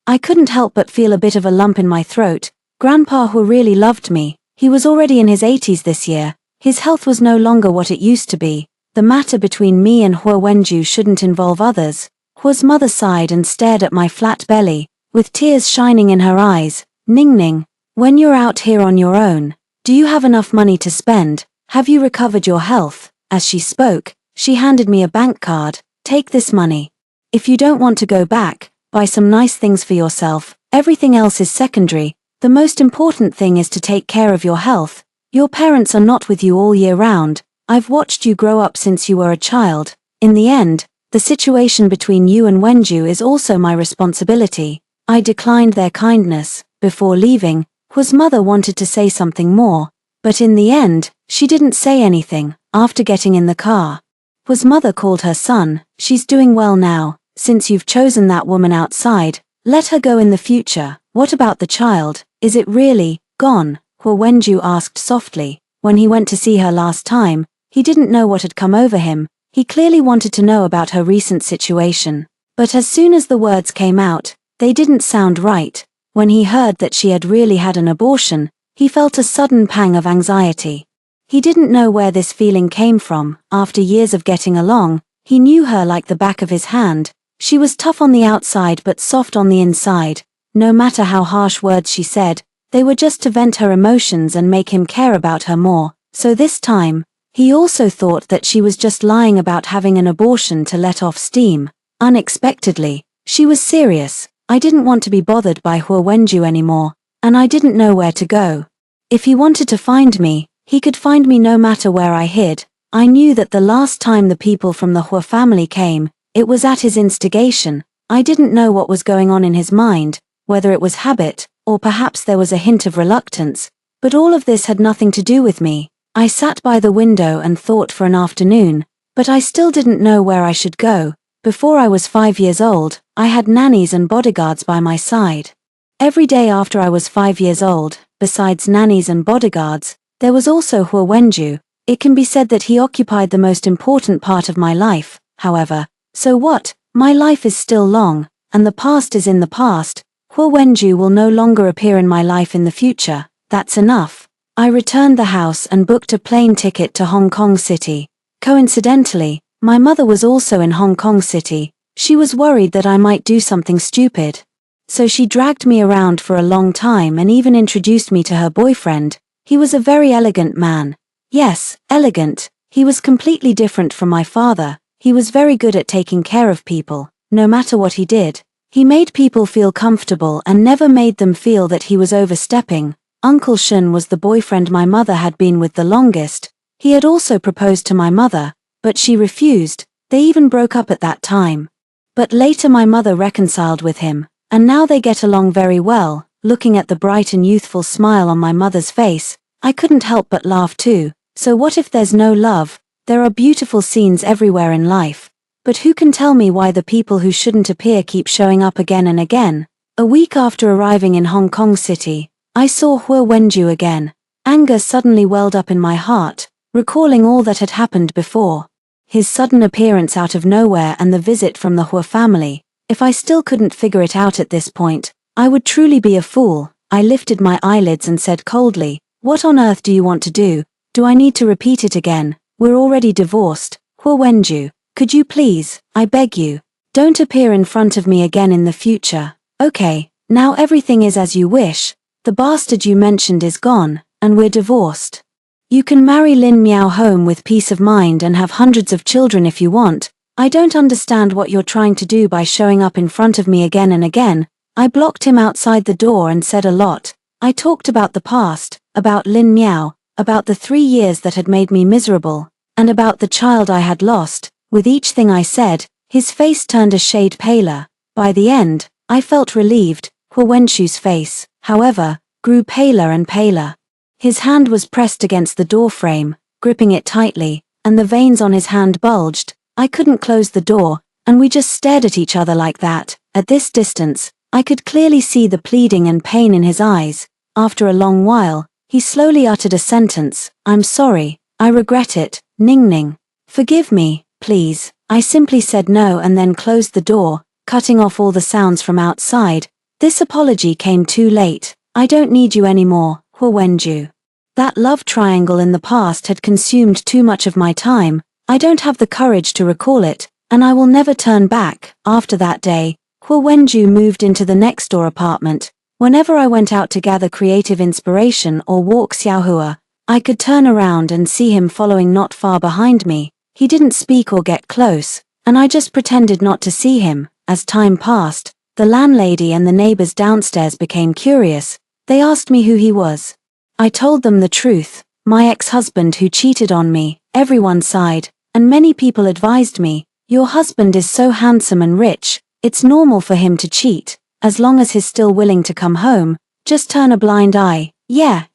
I couldn't help but feel a bit of a lump in my throat. Grandpa Hu really loved me. He was already in his 80s this year. His health was no longer what it used to be. The matter between me and Hu Wenju shouldn't involve others. Hu's mother sighed and stared at my flat belly, with tears shining in her eyes. Ningning, when you're out here on your own, do you have enough money to spend? Have you recovered your health? As she spoke, she handed me a bank card. Take this money. If you don't want to go back, buy some nice things for yourself. Everything else is secondary. The most important thing is to take care of your health. Your parents are not with you all year round. I've watched you grow up since you were a child. In the end, the situation between you and Wenju is also my responsibility. I declined their kindness. Before leaving, Hu's mother wanted to say something more, but in the end, she didn't say anything. After getting in the car, Hu's mother called her son. She's doing well now. Since you've chosen that woman outside, let her go in the future. What about the child? Is it really gone? Hu Wenju asked softly. When he went to see her last time, he didn't know what had come over him. He clearly wanted to know about her recent situation. But as soon as the words came out, they didn't sound right. When he heard that she had really had an abortion, he felt a sudden pang of anxiety. He didn't know where this feeling came from. After years of getting along, he knew her like the back of his hand. She was tough on the outside but soft on the inside. No matter how harsh words she said, they were just to vent her emotions and make him care about her more. So this time, he also thought that she was just lying about having an abortion to let off steam. Unexpectedly, she was serious. I didn't want to be bothered by Hu Wenju anymore, and I didn't know where to go. If he wanted to find me, he could find me no matter where I hid. I knew that the last time the people from the Hu family came, it was at his instigation. I didn't know what was going on in his mind, whether it was habit, or perhaps there was a hint of reluctance, but all of this had nothing to do with me. I sat by the window and thought for an afternoon, but I still didn't know where I should go. Before I was 5 years old, I had nannies and bodyguards by my side. Every day after I was 5 years old, besides nannies and bodyguards, there was also Hu Wenju. It can be said that he occupied the most important part of my life, however. So what? My life is still long, and the past is in the past. Hu Wenju will no longer appear in my life in the future. That's enough. I returned the house and booked a plane ticket to Hong Kong City. Coincidentally, my mother was also in Hong Kong City. She was worried that I might do something stupid. So she dragged me around for a long time and even introduced me to her boyfriend. He was a very elegant man. Yes, elegant. He was completely different from my father. He was very good at taking care of people. No matter what he did, he made people feel comfortable and never made them feel that he was overstepping. Uncle Shun was the boyfriend my mother had been with the longest. He had also proposed to my mother, but she refused. They even broke up at that time. But later my mother reconciled with him, and now they get along very well. Looking at the bright and youthful smile on my mother's face, I couldn't help but laugh too. So what if there's no love? There are beautiful scenes everywhere in life. But who can tell me why the people who shouldn't appear keep showing up again and again? A week after arriving in Hong Kong City, I saw Hu Wenju again. Anger suddenly welled up in my heart, recalling all that had happened before. His sudden appearance out of nowhere and the visit from the Hu family. If I still couldn't figure it out at this point, I would truly be a fool. I lifted my eyelids and said coldly, "What on earth do you want to do? Do I need to repeat it again? We're already divorced. Hu Wenju, could you please, I beg you, don't appear in front of me again in the future." Okay, now everything is as you wish. The bastard you mentioned is gone, and we're divorced. You can marry Lin Miao home with peace of mind and have hundreds of children if you want. I don't understand what you're trying to do by showing up in front of me again and again. I blocked him outside the door and said a lot. I talked about the past, about Lin Miao, about the 3 years that had made me miserable, and about the child I had lost. With each thing I said, his face turned a shade paler. By the end, I felt relieved. Hu Wenju's face, however, grew paler and paler. His hand was pressed against the door frame, gripping it tightly, and the veins on his hand bulged. I couldn't close the door, and we just stared at each other like that. At this distance, I could clearly see the pleading and pain in his eyes. After a long while, he slowly uttered a sentence. "I'm sorry, I regret it, Ning Ning. Forgive me, please." I simply said no and then closed the door, cutting off all the sounds from outside. This apology came too late. I don't need you anymore, Huo Wenju. That love triangle in the past had consumed too much of my time. I don't have the courage to recall it, and I will never turn back. After that day, Huo Wenju moved into the next door apartment. Whenever I went out to gather creative inspiration or walk Xiaohua, I could turn around and see him following not far behind me. He didn't speak or get close, and I just pretended not to see him. As time passed, the landlady and the neighbors downstairs became curious. They asked me who he was. I told them the truth, my ex-husband who cheated on me. Everyone sighed, and many people advised me, your husband is so handsome and rich, it's normal for him to cheat, as long as he's still willing to come home, just turn a blind eye. Yeah,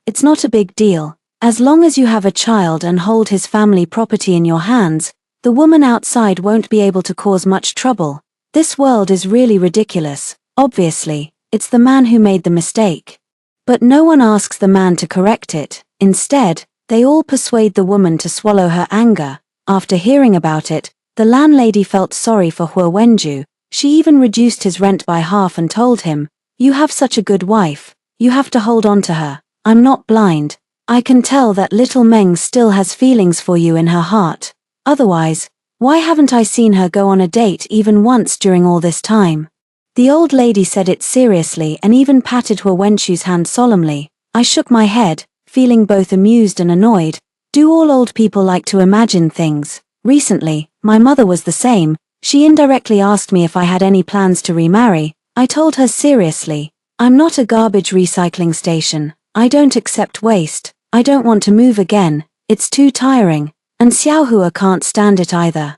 it's not a big deal. As long as you have a child and hold his family property in your hands, the woman outside won't be able to cause much trouble. This world is really ridiculous. Obviously, it's the man who made the mistake. But no one asks the man to correct it. Instead, they all persuade the woman to swallow her anger. After hearing about it, the landlady felt sorry for Huo Wenju. She even reduced his rent by half and told him, you have such a good wife, you have to hold on to her. I'm not blind. I can tell that little Meng still has feelings for you in her heart. Otherwise, why haven't I seen her go on a date even once during all this time? The old lady said it seriously and even patted Huo Wenju's hand solemnly. I shook my head, feeling both amused and annoyed. Do all old people like to imagine things? Recently, my mother was the same. She indirectly asked me if I had any plans to remarry. I told her seriously, I'm not a garbage recycling station. I don't accept waste. I don't want to move again. It's too tiring. And Xiaohua can't stand it either.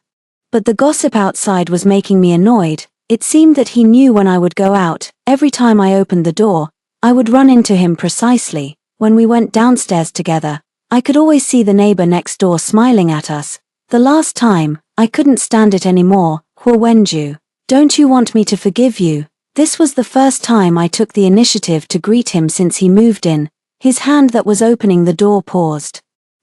But the gossip outside was making me annoyed. It seemed that he knew when I would go out. Every time I opened the door, I would run into him precisely. When we went downstairs together, I could always see the neighbor next door smiling at us. The last time, I couldn't stand it anymore. Huo Wenju, don't you want me to forgive you? This was the first time I took the initiative to greet him since he moved in. His hand that was opening the door paused.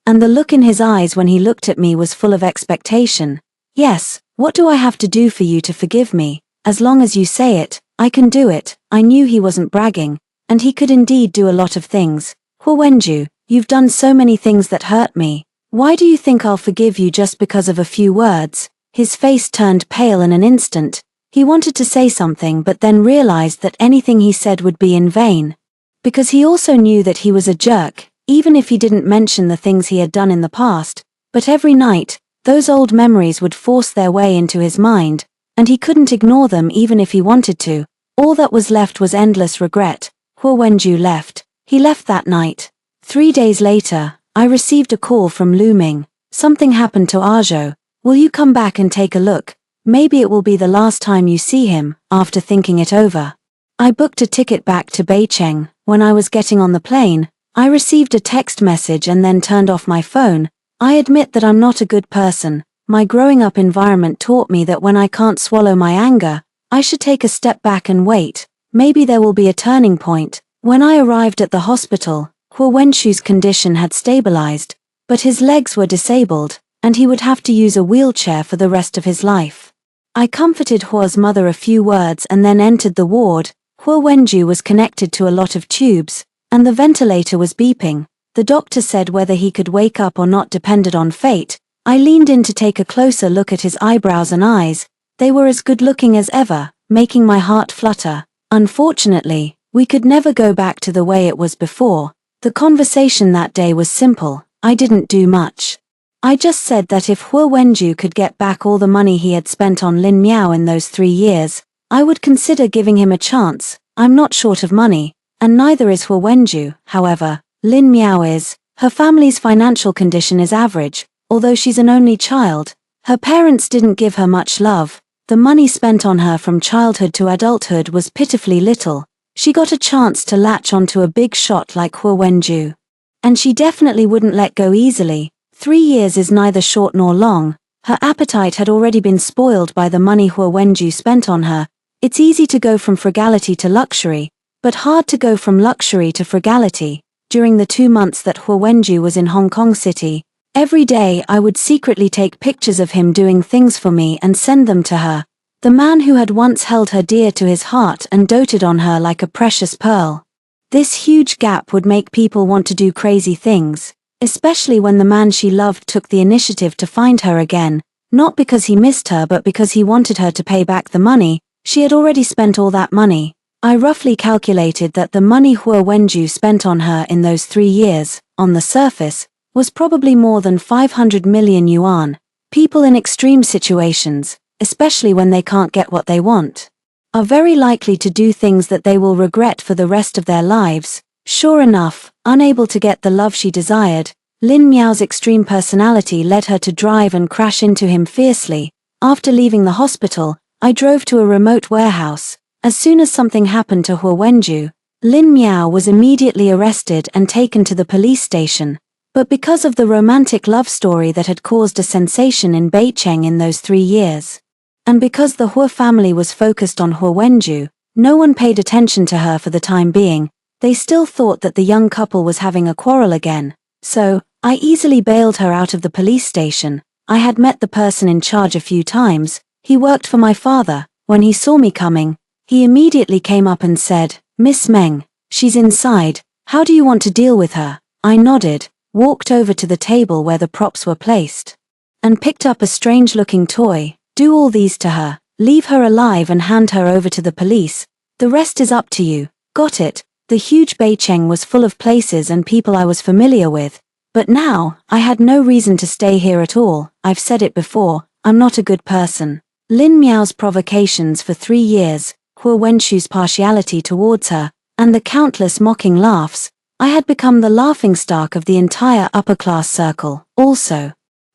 And the look in his eyes when he looked at me was full of expectation. Yes, what do I have to do for you to forgive me? As long as you say it, I can do it. I knew he wasn't bragging, and he could indeed do a lot of things. Huo Wenju, you've done so many things that hurt me. Why do you think I'll forgive you just because of a few words? His face turned pale in an instant. He wanted to say something but then realized that anything he said would be in vain. Because he also knew that he was a jerk, even if he didn't mention the things he had done in the past. But every night, those old memories would force their way into his mind, and he couldn't ignore them even if he wanted to. All that was left was endless regret. Huo Wenju left. He left that night. 3 days later, I received a call from Lu Ming. Something happened to Ajo. Will you come back and take a look? Maybe it will be the last time you see him. After thinking it over, I booked a ticket back to Beicheng. When I was getting on the plane, I received a text message and then turned off my phone. I admit that I'm not a good person. My growing up environment taught me that when I can't swallow my anger, I should take a step back and wait. Maybe there will be a turning point. When I arrived at the hospital, Huo Wenju's condition had stabilized, but his legs were disabled, and he would have to use a wheelchair for the rest of his life. I comforted Huo's mother a few words and then entered the ward. Huo Wenju was connected to a lot of tubes, and the ventilator was beeping. The doctor said whether he could wake up or not depended on fate. I leaned in to take a closer look at his eyebrows and eyes. They were as good-looking as ever, making my heart flutter. Unfortunately, we could never go back to the way it was before. The conversation that day was simple. I didn't do much. I just said that if Huo Wenju could get back all the money he had spent on Lin Miao in those 3 years, I would consider giving him a chance. I'm not short of money, and neither is Huo Wenju. However, Lin Miao is. Her family's financial condition is average, although she's an only child. Her parents didn't give her much love. The money spent on her from childhood to adulthood was pitifully little. She got a chance to latch onto a big shot like Huo Wenju. And she definitely wouldn't let go easily. 3 years is neither short nor long. Her appetite had already been spoiled by the money Huo Wenju spent on her. It's easy to go from frugality to luxury, but hard to go from luxury to frugality. During the 2 months that Huo Wenju was in Hong Kong City, Every day I would secretly take pictures of him doing things for me and send them to her, the man who had once held her dear to his heart and doted on her like a precious pearl. This huge gap would make people want to do crazy things, especially when the man she loved took the initiative to find her again, not because he missed her but because he wanted her to pay back the money. She had already spent all that money. I roughly calculated that the money Hua Wenju spent on her in those 3 years, on the surface, was probably more than 500 million yuan. People in extreme situations, especially when they can't get what they want, are very likely to do things that they will regret for the rest of their lives. Sure enough, unable to get the love she desired, Lin Miao's extreme personality led her to drive and crash into him fiercely. After leaving the hospital, I drove to a remote warehouse. As soon as something happened to Hua Wenju, Lin Miao was immediately arrested and taken to the police station. But because of the romantic love story that had caused a sensation in Beicheng in those 3 years, and because the Hua family was focused on Hua Wenju, no one paid attention to her for the time being. They still thought that the young couple was having a quarrel again. So, I easily bailed her out of the police station. I had met the person in charge a few times. He worked for my father. When he saw me coming, he immediately came up and said, "Miss Meng, she's inside. How do you want to deal with her?" I nodded, walked over to the table where the props were placed, and picked up a strange-looking toy. "Do all these to her, leave her alive and hand her over to the police. The rest is up to you." Got it. The huge Beicheng was full of places and people I was familiar with. But now, I had no reason to stay here at all. I've said it before, I'm not a good person. Lin Miao's provocations for 3 years, Hua Wenju's partiality towards her, and the countless mocking laughs, I had become the laughingstock of the entire upper-class circle. Also,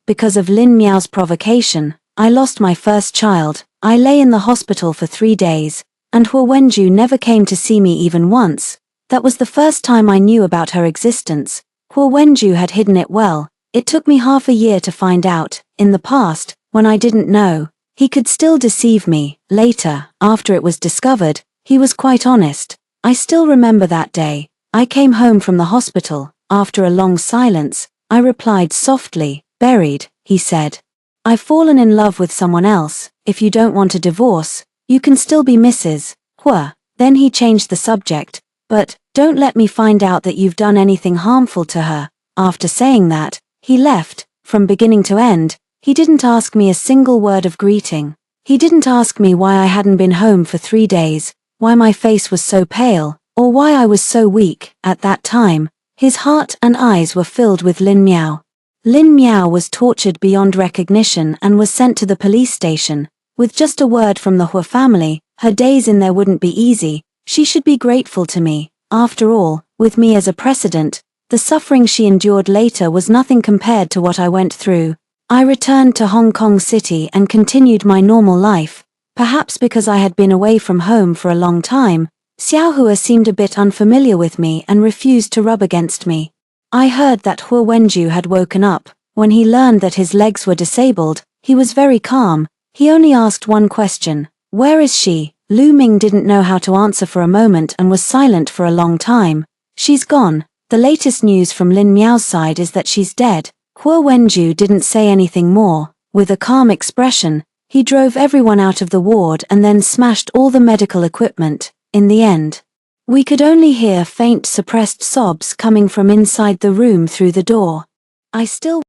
because of Lin Miao's provocation, I lost my first child. I lay in the hospital for 3 days, and Hua Wenju never came to see me even once. That was the first time I knew about her existence. Hua Wenju had hidden it well. It took me half a year to find out. In the past, when I didn't know, he could still deceive me. Later, after it was discovered, he was quite honest. I still remember that day. I came home from the hospital. After a long silence, I replied softly, "Buried," he said. "I've fallen in love with someone else. If you don't want a divorce, you can still be Mrs. Hua." Then he changed the subject. "But, don't let me find out that you've done anything harmful to her." After saying that, he left. From beginning to end, he didn't ask me a single word of greeting. He didn't ask me why I hadn't been home for 3 days, why my face was so pale, or why I was so weak. At that time, his heart and eyes were filled with Lin Miao. Lin Miao was tortured beyond recognition and was sent to the police station. With just a word from the Hua family, her days in there wouldn't be easy. She should be grateful to me. After all, with me as a precedent, the suffering she endured later was nothing compared to what I went through. I returned to Hong Kong City and continued my normal life. Perhaps because I had been away from home for a long time, Xiaohua seemed a bit unfamiliar with me and refused to rub against me. I heard that Hua Wenju had woken up. When he learned that his legs were disabled, he was very calm. He only asked one question: "Where is she?" Lu Ming didn't know how to answer for a moment and was silent for a long time. "She's gone. The latest news from Lin Miao's side is that she's dead." Hua Wenju didn't say anything more. With a calm expression, he drove everyone out of the ward and then smashed all the medical equipment. In the end, we could only hear faint suppressed sobs coming from inside the room through the door. I still